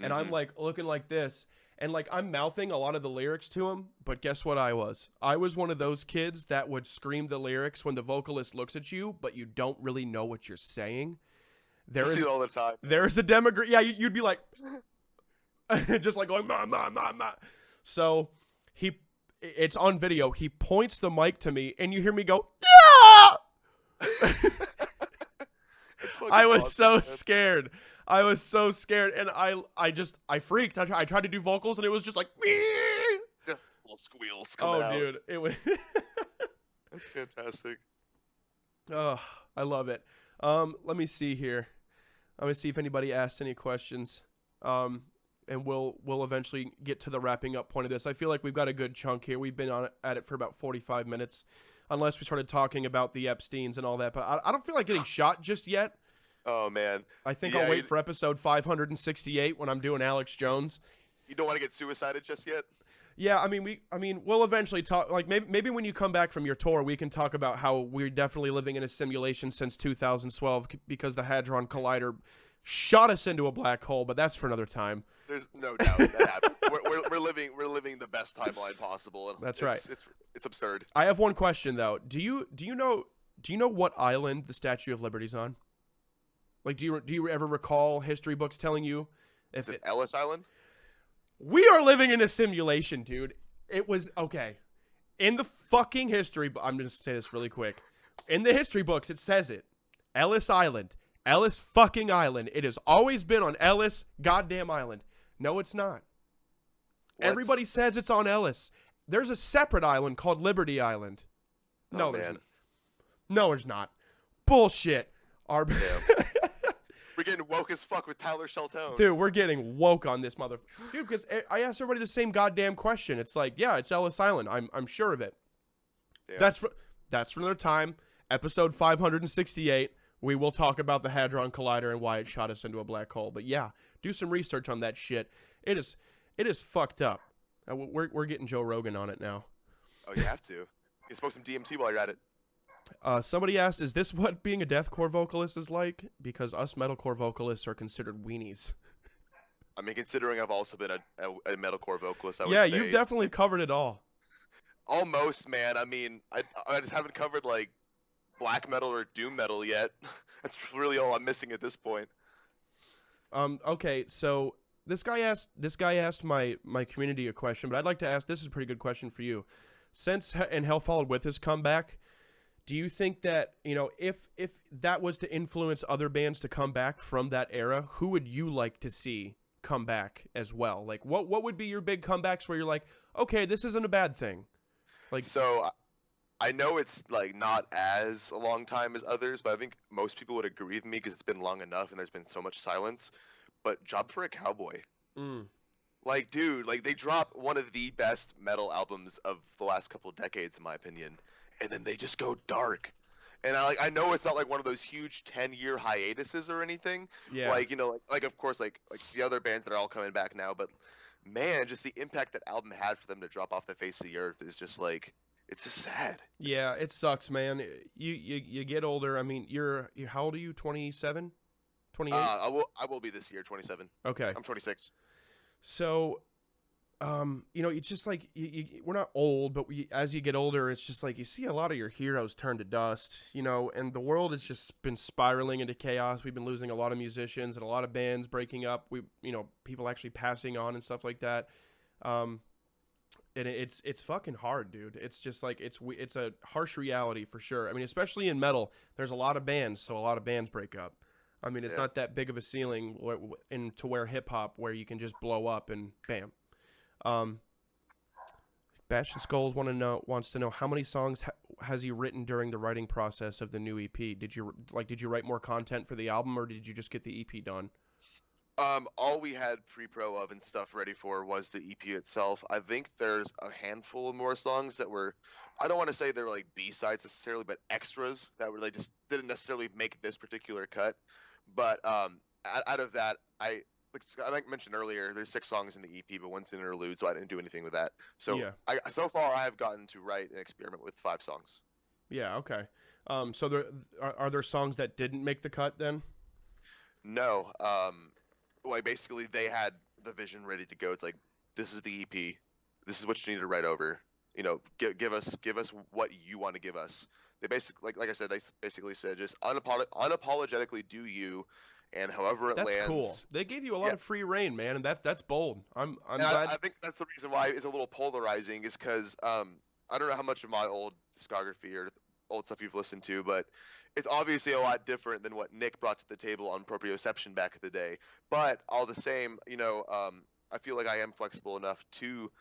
and I'm, like, looking like this, and, like, I'm mouthing a lot of the lyrics to him, but guess what I was? I was one of those kids that would scream the lyrics when the vocalist looks at you, but you don't really know what you're saying. You see it all the time. There's a demographic. Yeah, you'd be like, just like going, ma, ma, ma, ma. So it's on video. He points the mic to me, and you hear me go, yeah! I was so scared. I was so scared, and I freaked. I tried to do vocals, and it was just like, just little squeals coming out. Oh, dude, it was. That's fantastic. Oh, I love it. Let me see here. I'm gonna see if anybody asked any questions. and we'll eventually get to the wrapping up point of this. I feel like we've got a good chunk here. We've been at it for about 45 minutes, unless we started talking about the Epsteins and all that. But I don't feel like getting shot just yet. Oh man, I think I'll wait for episode 568 when I'm doing Alex Jones. You don't want to get suicided just yet? Yeah, I mean, we'll eventually talk. Like maybe when you come back from your tour, we can talk about how we're definitely living in a simulation since 2012 because the Hadron Collider shot us into a black hole. But that's for another time. There's no doubt that happened. We're living the best timeline possible. And that's right. It's absurd. I have one question though. Do you know what island the Statue of Liberty's on? Like, do you ever recall history books telling you? Is it Ellis Island? We are living in a simulation, dude. It was okay. In the fucking history, I'm going to say this really quick. In the history books, it says it. Ellis Island. Ellis fucking Island. It has always been on Ellis goddamn Island. No, it's not. Everybody says it's on Ellis. There's a separate island called Liberty Island. No, there's not. No, there's not. Bullshit. We're getting woke as fuck with Tyler Sheltone. Dude, we're getting woke on this mother. Dude, because I asked everybody the same goddamn question. It's like, yeah, it's Ellis Island. I'm sure of it. Damn. That's for another time. Episode 568. We will talk about the Hadron Collider and why it shot us into a black hole. But yeah, do some research on that shit. It is fucked up. We're getting Joe Rogan on it now. Oh, you have to. You smoke some DMT while you're at it. Somebody asked, is this what being a deathcore vocalist is like? Because us metalcore vocalists are considered weenies. I mean, considering I've also been a metalcore vocalist, I would say. Yeah, you've definitely covered it all. Almost, man. I mean, I just haven't covered, like, black metal or doom metal yet. That's really all I'm missing at this point. Okay, so this guy asked my community a question, but I'd like to ask, this is a pretty good question for you. Since and Hell Followed With his comeback, do you think that, if that was to influence other bands to come back from that era, who would you like to see come back as well? Like, what would be your big comebacks where you're like, okay, this isn't a bad thing? Like, so I know it's like not as a long time as others, but I think most people would agree with me because it's been long enough and there's been so much silence. But Job for a Cowboy. Like, dude, like they dropped one of the best metal albums of the last couple of decades, in my opinion. And then they just go dark. And I know it's not like one of those huge 10-year hiatuses or anything. Yeah. Like, like of course, like the other bands that are all coming back now. But, man, just the impact that album had for them to drop off the face of the earth is just like, it's just sad. Yeah, it sucks, man. You get older. I mean, you're how old are you? 27? 28? I will be this year, 27. Okay. I'm 26. So, it's just like we're not old, but as you get older, it's just like you see a lot of your heroes turn to dust, and the world has just been spiraling into chaos. We've been losing a lot of musicians and a lot of bands breaking up. People actually passing on and stuff like that. And it's fucking hard, dude. It's just like it's a harsh reality for sure. I mean, especially in metal, there's a lot of bands, so a lot of bands break up. I mean, it's not that big of a ceiling to where hip hop where you can just blow up and bam. Bastion Skulls wants to know how many songs has he written during the writing process of the new EP? Did you write more content for the album, or did you just get the EP done? All we had pre-pro of and stuff ready for was the EP itself. I think there's a handful of more songs that were, I don't want to say they were like B-sides necessarily, but extras that were like just didn't necessarily make this particular cut. But out of that, I mentioned earlier, there's 6 songs in the EP, but one's an interlude, so I didn't do anything with that. So yeah. So far, I have gotten to write and experiment with 5 songs. Yeah, okay. So are there songs that didn't make the cut then? No. Like basically, they had the vision ready to go. It's like, this is the EP. This is what you need to write over. Give us what you want to give us. They basically, like I said, they basically said just unapologetically do you. And however it lands. That's cool. They gave you a lot of free reign, man, and that's bold. I'm glad. I think that's the reason why it's a little polarizing, is because I don't know how much of my old discography or old stuff you've listened to, but it's obviously a lot different than what Nick brought to the table on Proprioception back in the day. But all the same, I feel like I am flexible enough to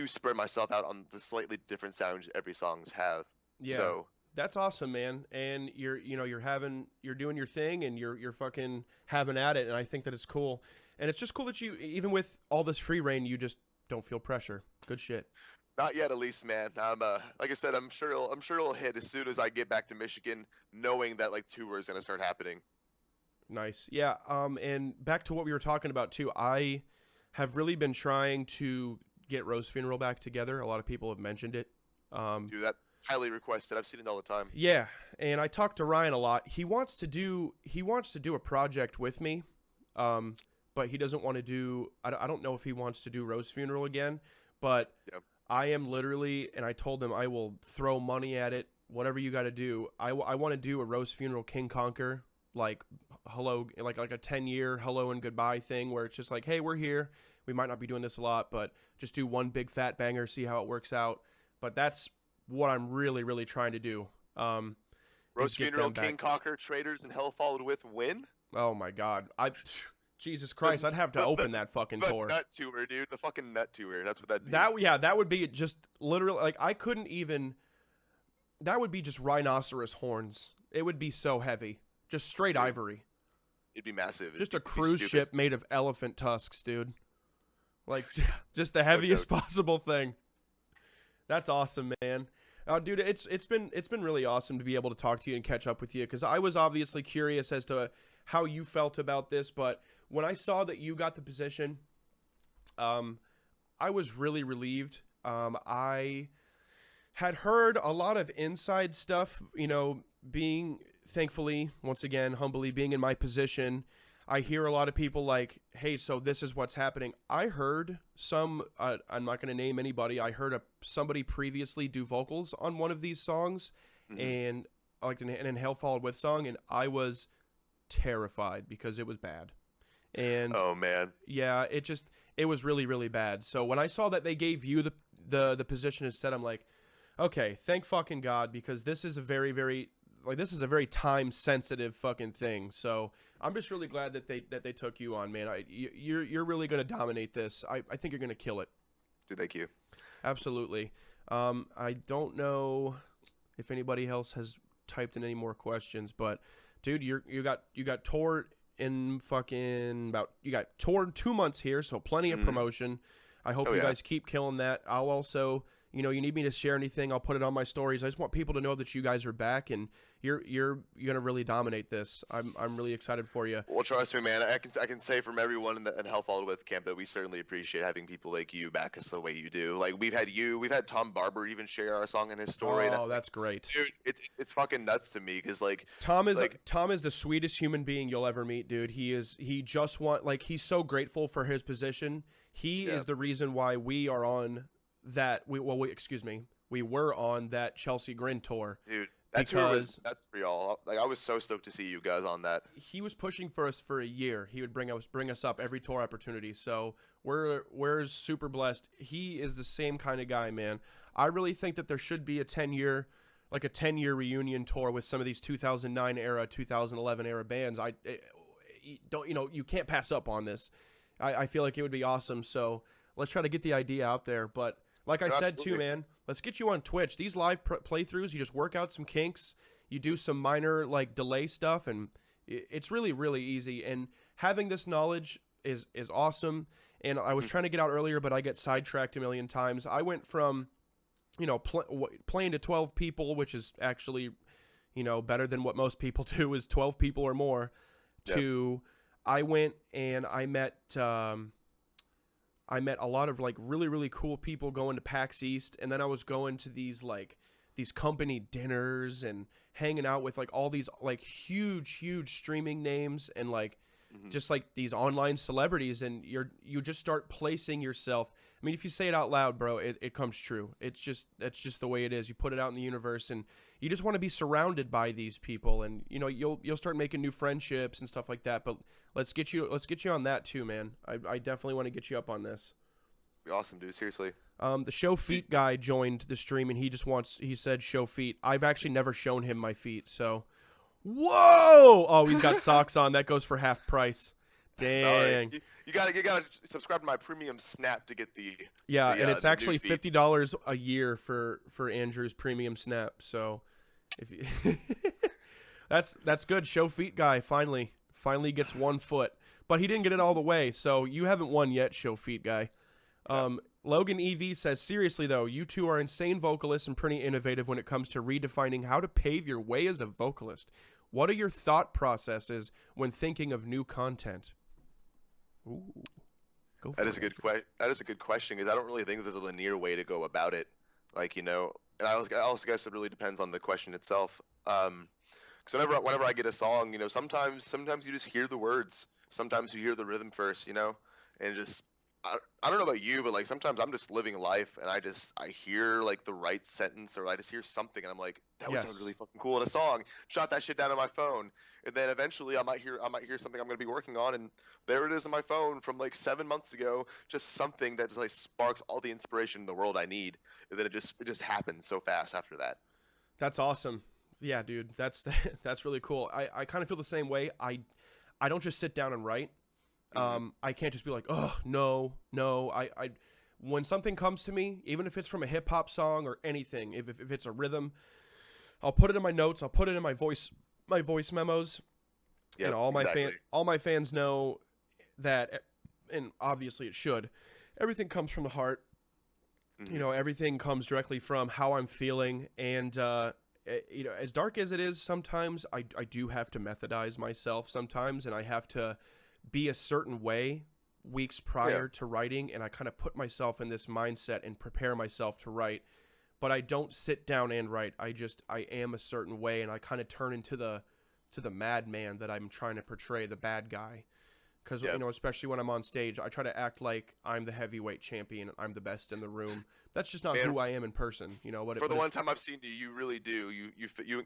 spread myself out on the slightly different sounds every songs have. Yeah. So that's awesome, man. And you're doing your thing and you're fucking having at it. And I think that it's cool. And it's just cool that you, even with all this free reign, you just don't feel pressure. Good shit. Not yet, at least, man. I'm like I said, I'm sure it'll hit as soon as I get back to Michigan, knowing that like tour is gonna start happening. Nice. Yeah. And back to what we were talking about too. I have really been trying to get Rose Funeral back together. A lot of people have mentioned it. Dude, that's highly requested. I've seen it all the time. Yeah, and I talked to Ryan a lot. He wants to do a project with me, but he doesn't want to do. I don't know if he wants to do Rose Funeral again, but Yep. I am literally, and I told him I will throw money at it. Whatever you got to do. I want to do a Rose Funeral King Conquer, like hello, like a 10-year hello and goodbye thing, where it's just like, hey, we're here. We might not be doing this a lot, but just do one big fat banger, see how it works out. But that's what I'm really, really trying to do. Rose Funeral, King Conquer, Traitors, and Hell Followed With win. Oh my God, Jesus Christ, I'd have to open that fucking tour. Nut tour, dude. The fucking nut tour. That's what that'd be. That would be just literally like I couldn't even. That would be just rhinoceros horns. It would be so heavy, just straight ivory. It'd be massive. Just a cruise ship made of elephant tusks, dude. Like just the heaviest possible thing. That's awesome, man. Dude, it's been really awesome to be able to talk to you and catch up with you, because I was obviously curious as to how you felt about this, but when I saw that you got the position, I was really relieved. I had heard a lot of inside stuff, being, thankfully, once again, humbly being in my position. I hear a lot of people like, hey, so this is what's happening. I heard some, I'm not going to name anybody. I heard somebody previously do vocals on one of these songs, and like an Hell Followed With song, and I was terrified because it was bad. And oh man, yeah, it was really, really bad. So when I saw that they gave you the position instead, I'm like, okay, thank fucking God, because this is a very, very time sensitive fucking thing. So I'm just really glad that they took you on, man. You're really gonna dominate this. I think you're gonna kill it. Dude, thank you. Absolutely. I don't know if anybody else has typed in any more questions, but dude, you got tour in fucking you got tour in 2 months here, so plenty of promotion. I hope you guys keep killing that. I'll also, you need me to share anything, I'll put it on my stories. I just want people to know that you guys are back and you're gonna really dominate this. I'm really excited for you. Well, trust me, man. I can say from everyone in Hell Followed With camp that we certainly appreciate having people like you back us the way you do. Like we've had Tom Barber even share our song in his story. Oh, that's great, dude. It's fucking nuts to me because like Tom is the sweetest human being you'll ever meet, dude. He's so grateful for his position. He is the reason why we are on that. We were on that Chelsea Grin tour, dude. That tour that's for y'all. Like I was so stoked to see you guys on that. He was pushing for us for a year. He would bring us up every tour opportunity. So we're super blessed. He is the same kind of guy, man. I really think that there should be a 10-year reunion tour with some of these 2009 era, 2011 era bands. You can't pass up on this. I feel like it would be awesome. So let's try to get the idea out there. But like I said too, man, let's get you on Twitch. These live playthroughs, you just work out some kinks, you do some minor like delay stuff, and it's really, really easy. And having this knowledge is awesome. And I was trying to get out earlier, but I get sidetracked a million times. I went from, playing to 12 people, which is actually, better than what most people do, is 12 people or more, to I went and I met a lot of like really, really cool people going to PAX East, and then I was going to these company dinners and hanging out with like all these like huge streaming names and like just like these online celebrities, and you just start placing yourself. I mean, if you say it out loud, bro, it comes true. That's just the way it is. You put it out in the universe, and you just want to be surrounded by these people, and you'll start making new friendships and stuff like that. But let's get you on that too, man. I definitely want to get you up on this. Be awesome, dude. Seriously. The show feet guy joined the stream, and he said show feet. I've actually never shown him my feet, so whoa! Oh, he's got socks on. That goes for half price. Dang. Sorry. You gotta subscribe to my premium Snap to get the and it's actually $50 a year for Andrew's premium Snap. So if you that's good. Show feet guy finally gets 1 foot. but he didn't get it all the way. So you haven't won yet, show feet guy. Logan EV says, seriously though, you two are insane vocalists and pretty innovative when it comes to redefining how to pave your way as a vocalist. What are your thought processes when thinking of new content? Ooh, go for That it. is a good question. That is a good question because I don't really think there's a linear way to go about it. Like, and I also guess it really depends on the question itself. Because whenever I get a song, sometimes you just hear the words. Sometimes you hear the rhythm first, and just I don't know about you, but like sometimes I'm just living life and I hear like the right sentence or I just hear something and I'm like, that would sound really fucking cool in a song. Jot that shit down on my phone, and then eventually I might hear something I'm gonna be working on, and there it is on my phone from like 7 months ago, just something that just like sparks all the inspiration in the world I need, and then it just happens so fast after that. That's awesome. Yeah, dude, that's really cool. I kind of feel the same way. I don't just sit down and write. I can't just be like, oh, no. I when something comes to me, even if it's from a hip hop song or anything, if it's a rhythm, I'll put it in my notes. I'll put it in my voice memos. Yeah, all my fans know that, and obviously it should. Everything comes from the heart. Everything comes directly from how I'm feeling, and as dark as it is, sometimes I do have to methodize myself sometimes, and I have to be a certain way weeks prior to writing, and I kind of put myself in this mindset and prepare myself to write, but I don't sit down and write. I am a certain way, and I kind of turn into the madman that I'm trying to portray, the bad guy, because especially when I'm on stage, I try to act like I'm the heavyweight champion, I'm the best in the room. That's just not who I am in person. For the one time I've seen you, you really do. You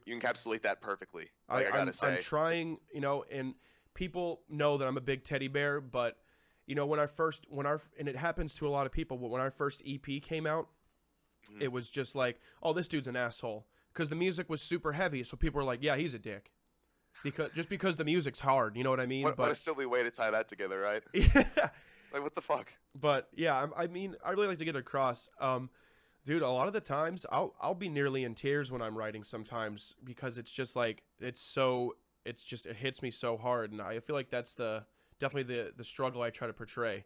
encapsulate that perfectly. I gotta say, I'm trying, and people know that I'm a big teddy bear, but and it happens to a lot of people, but when our first EP came out, it was just like, oh, this dude's an asshole, because the music was super heavy, so people were like, yeah, he's a dick, because the music's hard, you know what I mean? What a silly way to tie that together, right? Yeah. Like, what the fuck? But yeah, I mean, I really like to get across, dude, a lot of the times I'll be nearly in tears when I'm writing sometimes, because it's just like, it hits me so hard, and I feel like that's definitely the struggle I try to portray.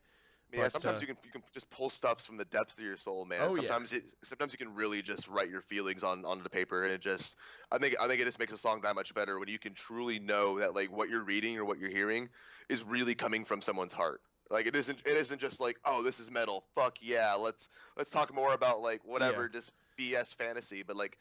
Yeah, but sometimes you can just pull stuff from the depths of your soul, man. Sometimes you can really just write your feelings onto the paper, and I think it just makes a song that much better when you can truly know that like what you're reading or what you're hearing is really coming from someone's heart. Like it isn't just like, oh, this is metal, fuck yeah, let's talk more about like whatever, just BS fantasy, but like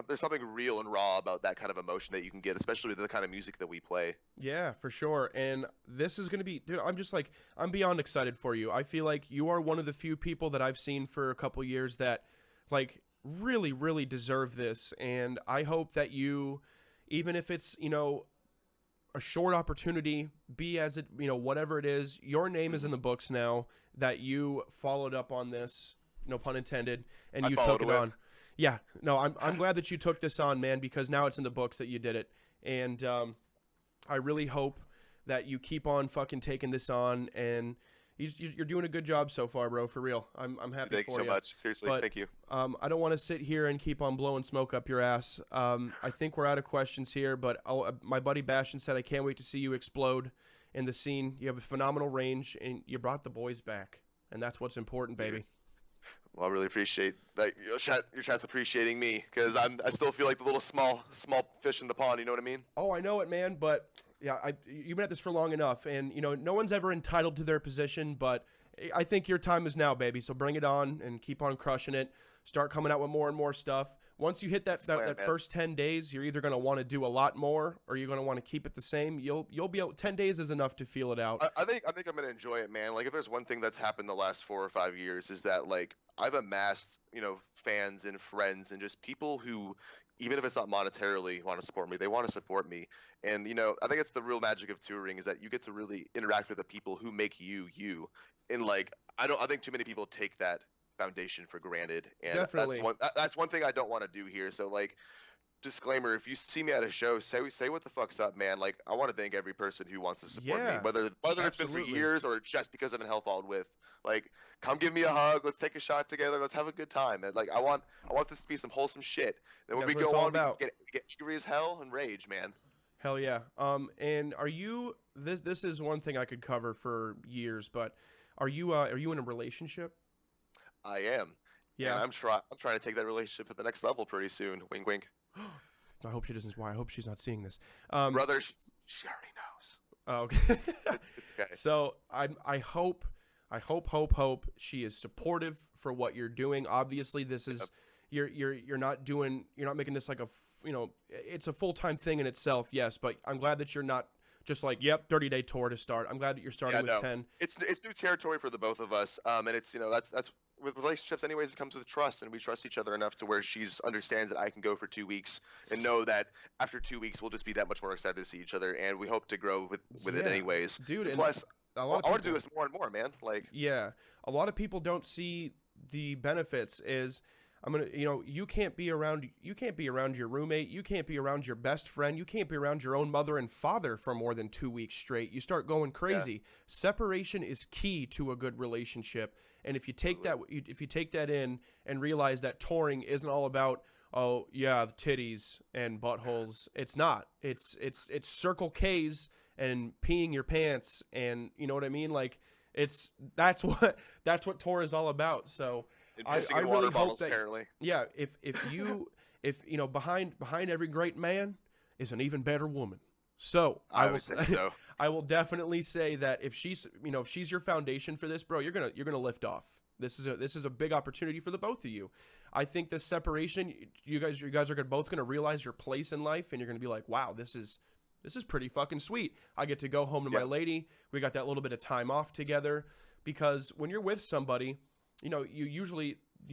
there's something real and raw about that kind of emotion that you can get, especially with the kind of music that we play. Yeah, for sure. And this is going to be, dude, I'm beyond excited for you. I feel like you are one of the few people that I've seen for a couple years that like really, really deserve this. And I hope that you, even if it's, a short opportunity, be as it, whatever it is, your name is in the books now, that you followed up on this, no pun intended, and you took it on. Yeah, no, I'm glad that you took this on, man, because now it's in the books that you did it. And I really hope that you keep on fucking taking this on, and you're doing a good job so far, bro, for real. I'm happy for you. Thank you so much. Seriously, but, thank you. I don't want to sit here and keep on blowing smoke up your ass. I think we're out of questions here, but my buddy Bastion said, I can't wait to see you explode in the scene. You have a phenomenal range, and you brought the boys back, and that's what's important, baby. Well, I really appreciate that. Your chat's appreciating me, because I still feel like the little small fish in the pond. You know what I mean? Oh, I know it, man. But yeah, you've been at this for long enough, and no one's ever entitled to their position. But I think your time is now, baby. So bring it on and keep on crushing it. Start coming out with more and more stuff. Once you hit that first 10 days, you're either going to want to do a lot more, or you're going to want to keep it the same. You'll be able, 10 days is enough to feel it out. I think I'm going to enjoy it, man. Like if there's one thing that's happened the last 4 or 5 years is that like I've amassed, fans and friends and just people who, even if it's not monetarily, want to support me. They want to support me. And, I think it's the real magic of touring is that you get to really interact with the people who make you. And like, I think too many people take that foundation for granted. And definitely. That's one thing I don't want to do here. So like, disclaimer, if you see me at a show, say what the fuck's up, man. Like, I want to thank every person who wants to support me, whether it's been for years or just because of an Hell Followed With. Like, come give me a hug, let's take a shot together, let's have a good time. And like, I want this to be some wholesome shit. Then when we go on, we get angry as hell and rage, man. Hell yeah. And are you this is one thing I could cover for years, but are you in a relationship? I am, and Yeah. I'm trying to take that relationship to the next level pretty soon. Wink, wink. I hope she doesn't. Why? I hope she's not seeing this. Um. Brother, she already knows. Oh, okay. It's okay. So I hope she is supportive for what you're doing. Obviously, this is you're not making this like it's a full-time thing in itself. Yes, but I'm glad that you're not just like, yep, 30-day tour to start. I'm glad that you're starting with 10. It's new territory for the both of us. And it's that's with relationships anyways, it comes with trust, and we trust each other enough to where she understands that I can go for 2 weeks and know that after 2 weeks we'll just be that much more excited to see each other, and we hope to grow with it anyways. Dude. And plus, a lot of I want to do this more and more, man. Like, yeah, a lot of people don't see the benefits. You can't be around your roommate, you can't be around your best friend, you can't be around your own mother and father for more than 2 weeks straight. You start going crazy. Yeah. Separation is key to a good relationship. And if you take that in and realize that touring isn't all about, oh yeah, the titties and buttholes. It's not. It's Circle K's and peeing your pants, and you know what I mean? Like that's what tour is all about. So I really hope that, apparently. Yeah, if behind every great man is an even better woman. So I will say so. I will definitely say that if she's your foundation for this, bro, you're gonna lift off. This is a big opportunity for the both of you. I think this separation, you guys are both gonna realize your place in life, and you're gonna be like, wow, this is pretty fucking sweet. I get to go home to my lady. We got that little bit of time off together, because when you're with somebody, you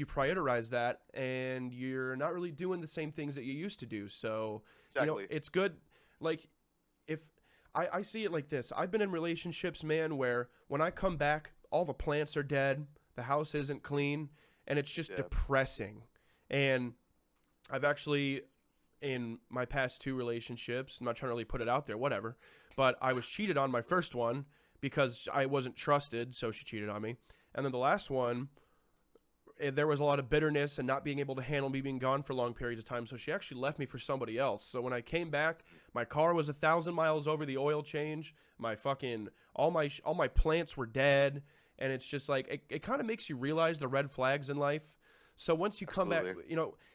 prioritize that, and you're not really doing the same things that you used to do. So exactly. It's good. Like, if I see it like this, I've been in relationships, man, where when I come back, all the plants are dead, the house isn't clean, and it's just depressing. And I've actually, in my past 2 relationships, I'm not trying to really put it out there, whatever, but I was cheated on my first one because I wasn't trusted, so she cheated on me. And then the last one, there was a lot of bitterness and not being able to handle me being gone for long periods of time, so she actually left me for somebody else. So when I came back, my car was 1,000 miles over the oil change. My fucking all my plants were dead, and it's just like it kind of makes you realize the red flags in life. So once you come back,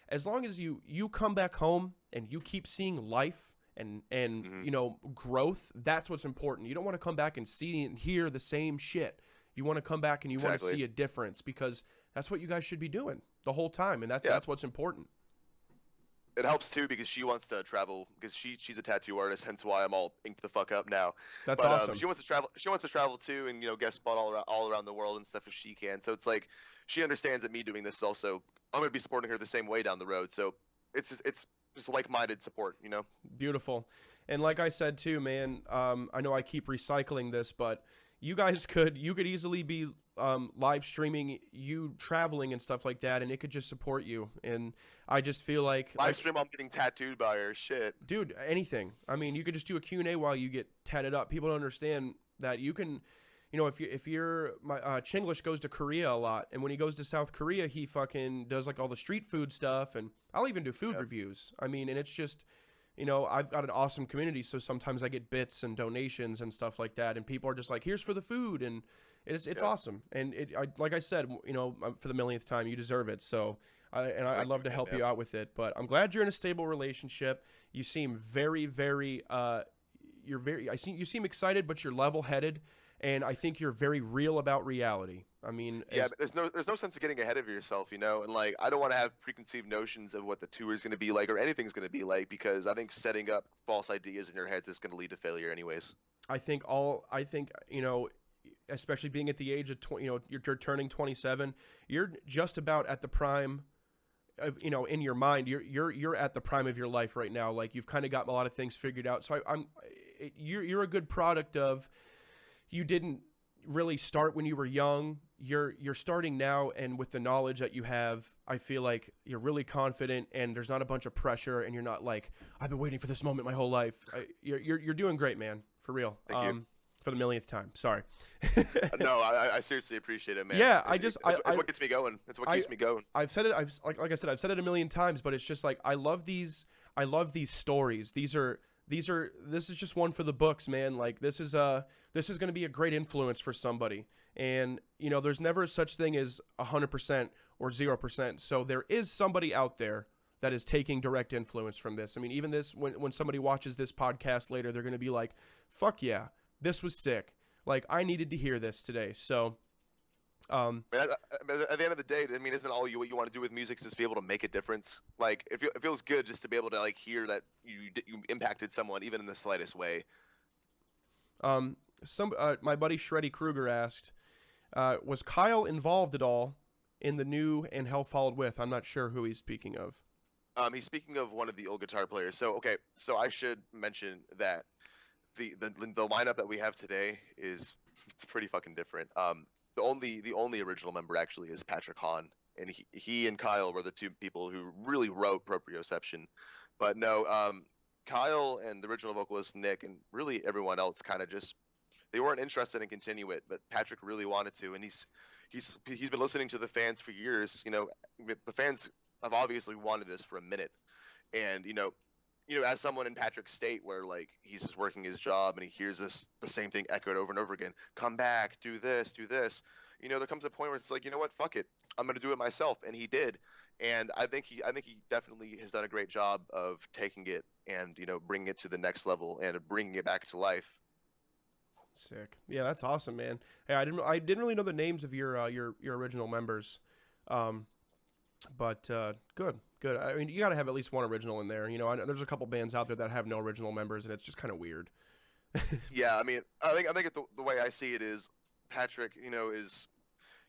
as long as you come back home and you keep seeing life and growth, that's what's important. You don't want to come back and see and hear the same shit. You want to come back and you want to see a difference, because that's what you guys should be doing the whole time, and that's what's important. It helps too because she wants to travel, because she's a tattoo artist, hence why I'm all inked the fuck up now. That's awesome. She wants to travel. She wants to travel too, and guest spot all around the world and stuff if she can. So it's like she understands that me doing this also, I'm gonna be supporting her the same way down the road. So it's just like-minded support, Beautiful. And like I said too, man, I know I keep recycling this, but you could easily be live streaming you traveling and stuff like that, and it could just support you. And I just feel like live stream, I'm getting tattooed by her. Shit, dude, anything. I mean, you could just do a Q&A while you get tatted up. People don't understand that you can, if you're Chinglish goes to Korea a lot, and when he goes to South Korea, he fucking does like all the street food stuff, and I'll even do food reviews. I mean, and it's just, I've got an awesome community, so sometimes I get bits and donations and stuff like that, and people are just like, here's for the food, and it's awesome. And like I said, for the millionth time, you deserve it. So I'd love to help you out with it. But I'm glad you're in a stable relationship. You seem very, very you seem excited, but you're level-headed, and I think you're very real about reality. I mean, but there's no sense of getting ahead of yourself, and like I don't want to have preconceived notions of what the tour is going to be like or anything's going to be like, because I think setting up false ideas in your heads is going to lead to failure anyways. I think especially being at the age of 20, you're turning 27, you're just about at the prime of, in your mind, you're at the prime of your life right now. Like, you've kind of got a lot of things figured out. So you're a good product of, you didn't really start when you were young. You're starting now, and with the knowledge that you have, I feel like you're really confident, and there's not a bunch of pressure, and you're not like, I've been waiting for this moment my whole life. You're doing great, man, for real. Thank you. For the millionth time. Sorry. No, I seriously appreciate it, man. Yeah, it's what gets me going. It's what keeps me going. I've said it. Like I said, I've said it a million times, but it's just like, I love these stories. These are this is just one for the books, man. Like this is going to be a great influence for somebody. And, you know, there's never such thing as 100% or 0%. So there is somebody out there that is taking direct influence from this. I mean, even this, when somebody watches this podcast later, they're going to be like, fuck yeah, this was sick. Like, I needed to hear this today. So, at the end of the day, I mean, isn't all what you want to do with music is just be able to make a difference? Like, it feels good just to be able to, like, hear that you impacted someone, even in the slightest way. My buddy Shreddy Krueger asked, was Kyle involved at all in the new And Hell Followed With? I'm not sure who he's speaking of. He's speaking of one of the old guitar players. So so I should mention that the lineup that we have today it's pretty fucking different. The only original member actually is Patrick Hahn, and he and Kyle were the two people who really wrote Proprioception. But no, Kyle and the original vocalist Nick and really everyone else kind of just they weren't interested in continue it, but Patrick really wanted to, and he's been listening to the fans for years. You know, the fans have obviously wanted this for a minute, and you know, as someone in Patrick's state where like he's just working his job and he hears the same thing echoed over and over again, come back, do this, you know, there comes a point where it's like, you know what, fuck it, I'm gonna do it myself, and he did, and I think he definitely has done a great job of taking it and, you know, bringing it to the next level and bringing it back to life. Sick. Yeah, that's awesome, man. Hey, I didn't really know the names of your original members, but good. I mean, you got to have at least one original in there. You know, there's a couple bands out there that have no original members, and it's just kind of weird. Yeah, I mean, I think the way I see it is Patrick, you know, is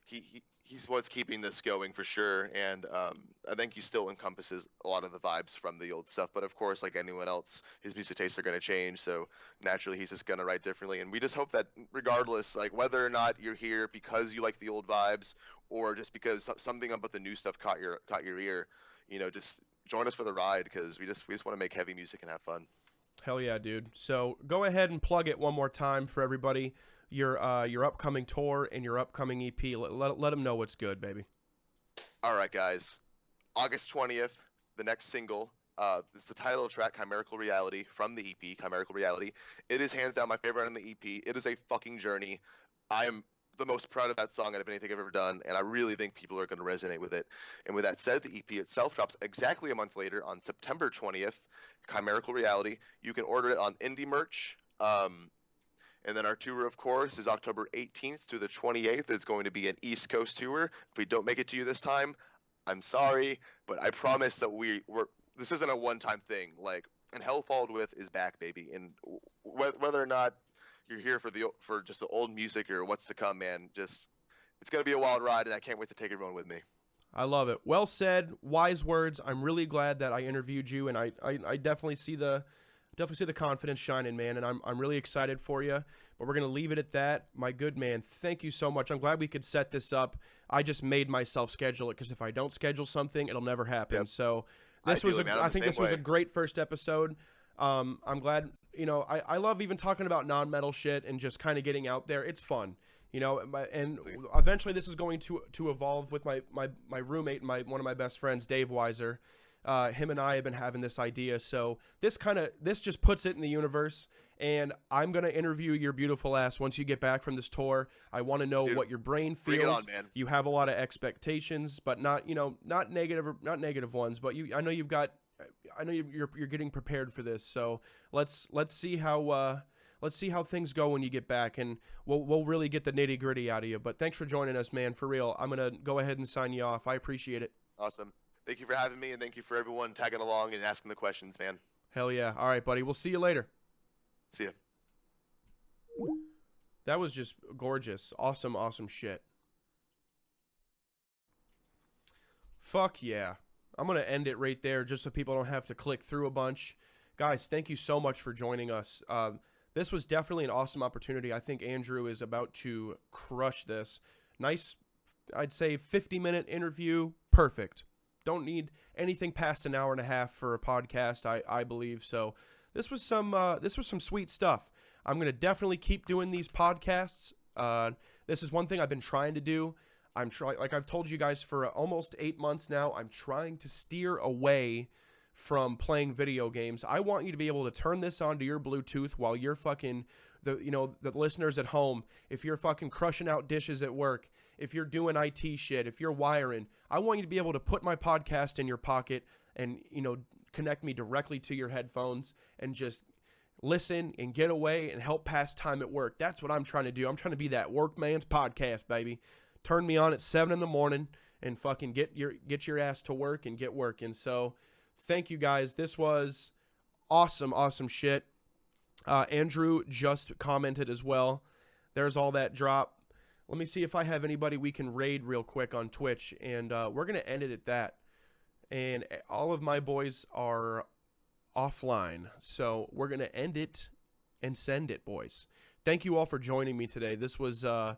he's what's keeping this going for sure, and I think he still encompasses a lot of the vibes from the old stuff. But of course, like anyone else, his music tastes are going to change, so naturally he's just going to write differently. And we just hope that regardless, like whether or not you're here because you like the old vibes or just because something about the new stuff caught your ear, you know, just join us for the ride, because we just want to make heavy music and have fun. Hell yeah, dude. So go ahead and plug it one more time for everybody. Your upcoming tour and your upcoming EP. Let them know what's good, baby. All right, guys. August 20th, the next single. It's the title track, Chimerical Reality, from the EP, Chimerical Reality. It is hands down my favorite on the EP. It is a fucking journey. I am the most proud of that song out of anything I've ever done, and I really think people are going to resonate with it. And with that said, the EP itself drops exactly a month later on September 20th, Chimerical Reality. You can order it on Indie Merch. And then our tour, of course, is October 18th to the 28th. It's going to be an East Coast tour. If we don't make it to you this time, I'm sorry, but I promise that this isn't a one-time thing. Like, And Hell Followed With is back, baby. And whether or not you're here for just the old music or what's to come, man, just it's going to be a wild ride, and I can't wait to take everyone with me. I love it. Well said. Wise words. I'm really glad that I interviewed you, and I definitely see the confidence shining, man, and I'm really excited for you. But we're going to leave it at that. My good man, thank you so much. I'm glad we could set this up. I just made myself schedule it, because if I don't schedule something, it'll never happen. Yep. So I think this was a great first episode. I'm glad, you know, I love even talking about non-metal shit and just kind of getting out there. It's fun, you know, and eventually this is going to evolve with my roommate and one of my best friends, Dave Weiser. Him and I have been having this idea, so this just puts it in the universe, and I'm going to interview your beautiful ass once you get back from this tour. I want to know what your brain feels. Bring it on, man. You have a lot of expectations, but not negative ones, but I know you're getting prepared for this, so let's see how things go when you get back, and we'll really get the nitty-gritty out of you. But thanks for joining us, man, for real. I'm going to go ahead and sign you off. I appreciate it. Awesome. Thank you for having me, and thank you for everyone tagging along and asking the questions, man. Hell yeah. All right, buddy. We'll see you later. See ya. That was just gorgeous. Awesome shit. Fuck yeah. I'm going to end it right there just so people don't have to click through a bunch. Guys, thank you so much for joining us. This was definitely an awesome opportunity. I think Andrew is about to crush this. Nice, I'd say 50-minute interview. Perfect. Don't need anything past an hour and a half for a podcast, I believe. So this was some sweet stuff. I'm going to definitely keep doing these podcasts. This is one thing I've been trying to do. Like I've told you guys for almost 8 months now, I'm trying to steer away from playing video games. I want you to be able to turn this onto your Bluetooth while you're fucking, the listeners at home, if you're fucking crushing out dishes at work, if you're doing IT shit, if you're wiring, I want you to be able to put my podcast in your pocket and, connect me directly to your headphones and just listen and get away and help pass time at work. That's what I'm trying to do. I'm trying to be that workman's podcast, baby. Turn me on at 7 in the morning and fucking get your ass to work and get working. So thank you guys. This was awesome shit. Andrew just commented as well. There's all that drop. Let me see if I have anybody we can raid real quick on Twitch, and we're going to end it at that. And all of my boys are offline, so we're going to end it and send it, boys. Thank you all for joining me today. This was a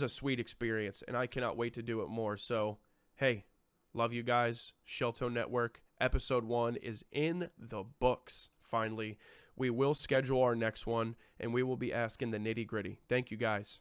sweet experience, and I cannot wait to do it more. So, hey, love you guys. SHELTONE Network, episode 1 is in the books, finally. We will schedule our next one, and we will be asking the nitty-gritty. Thank you, guys.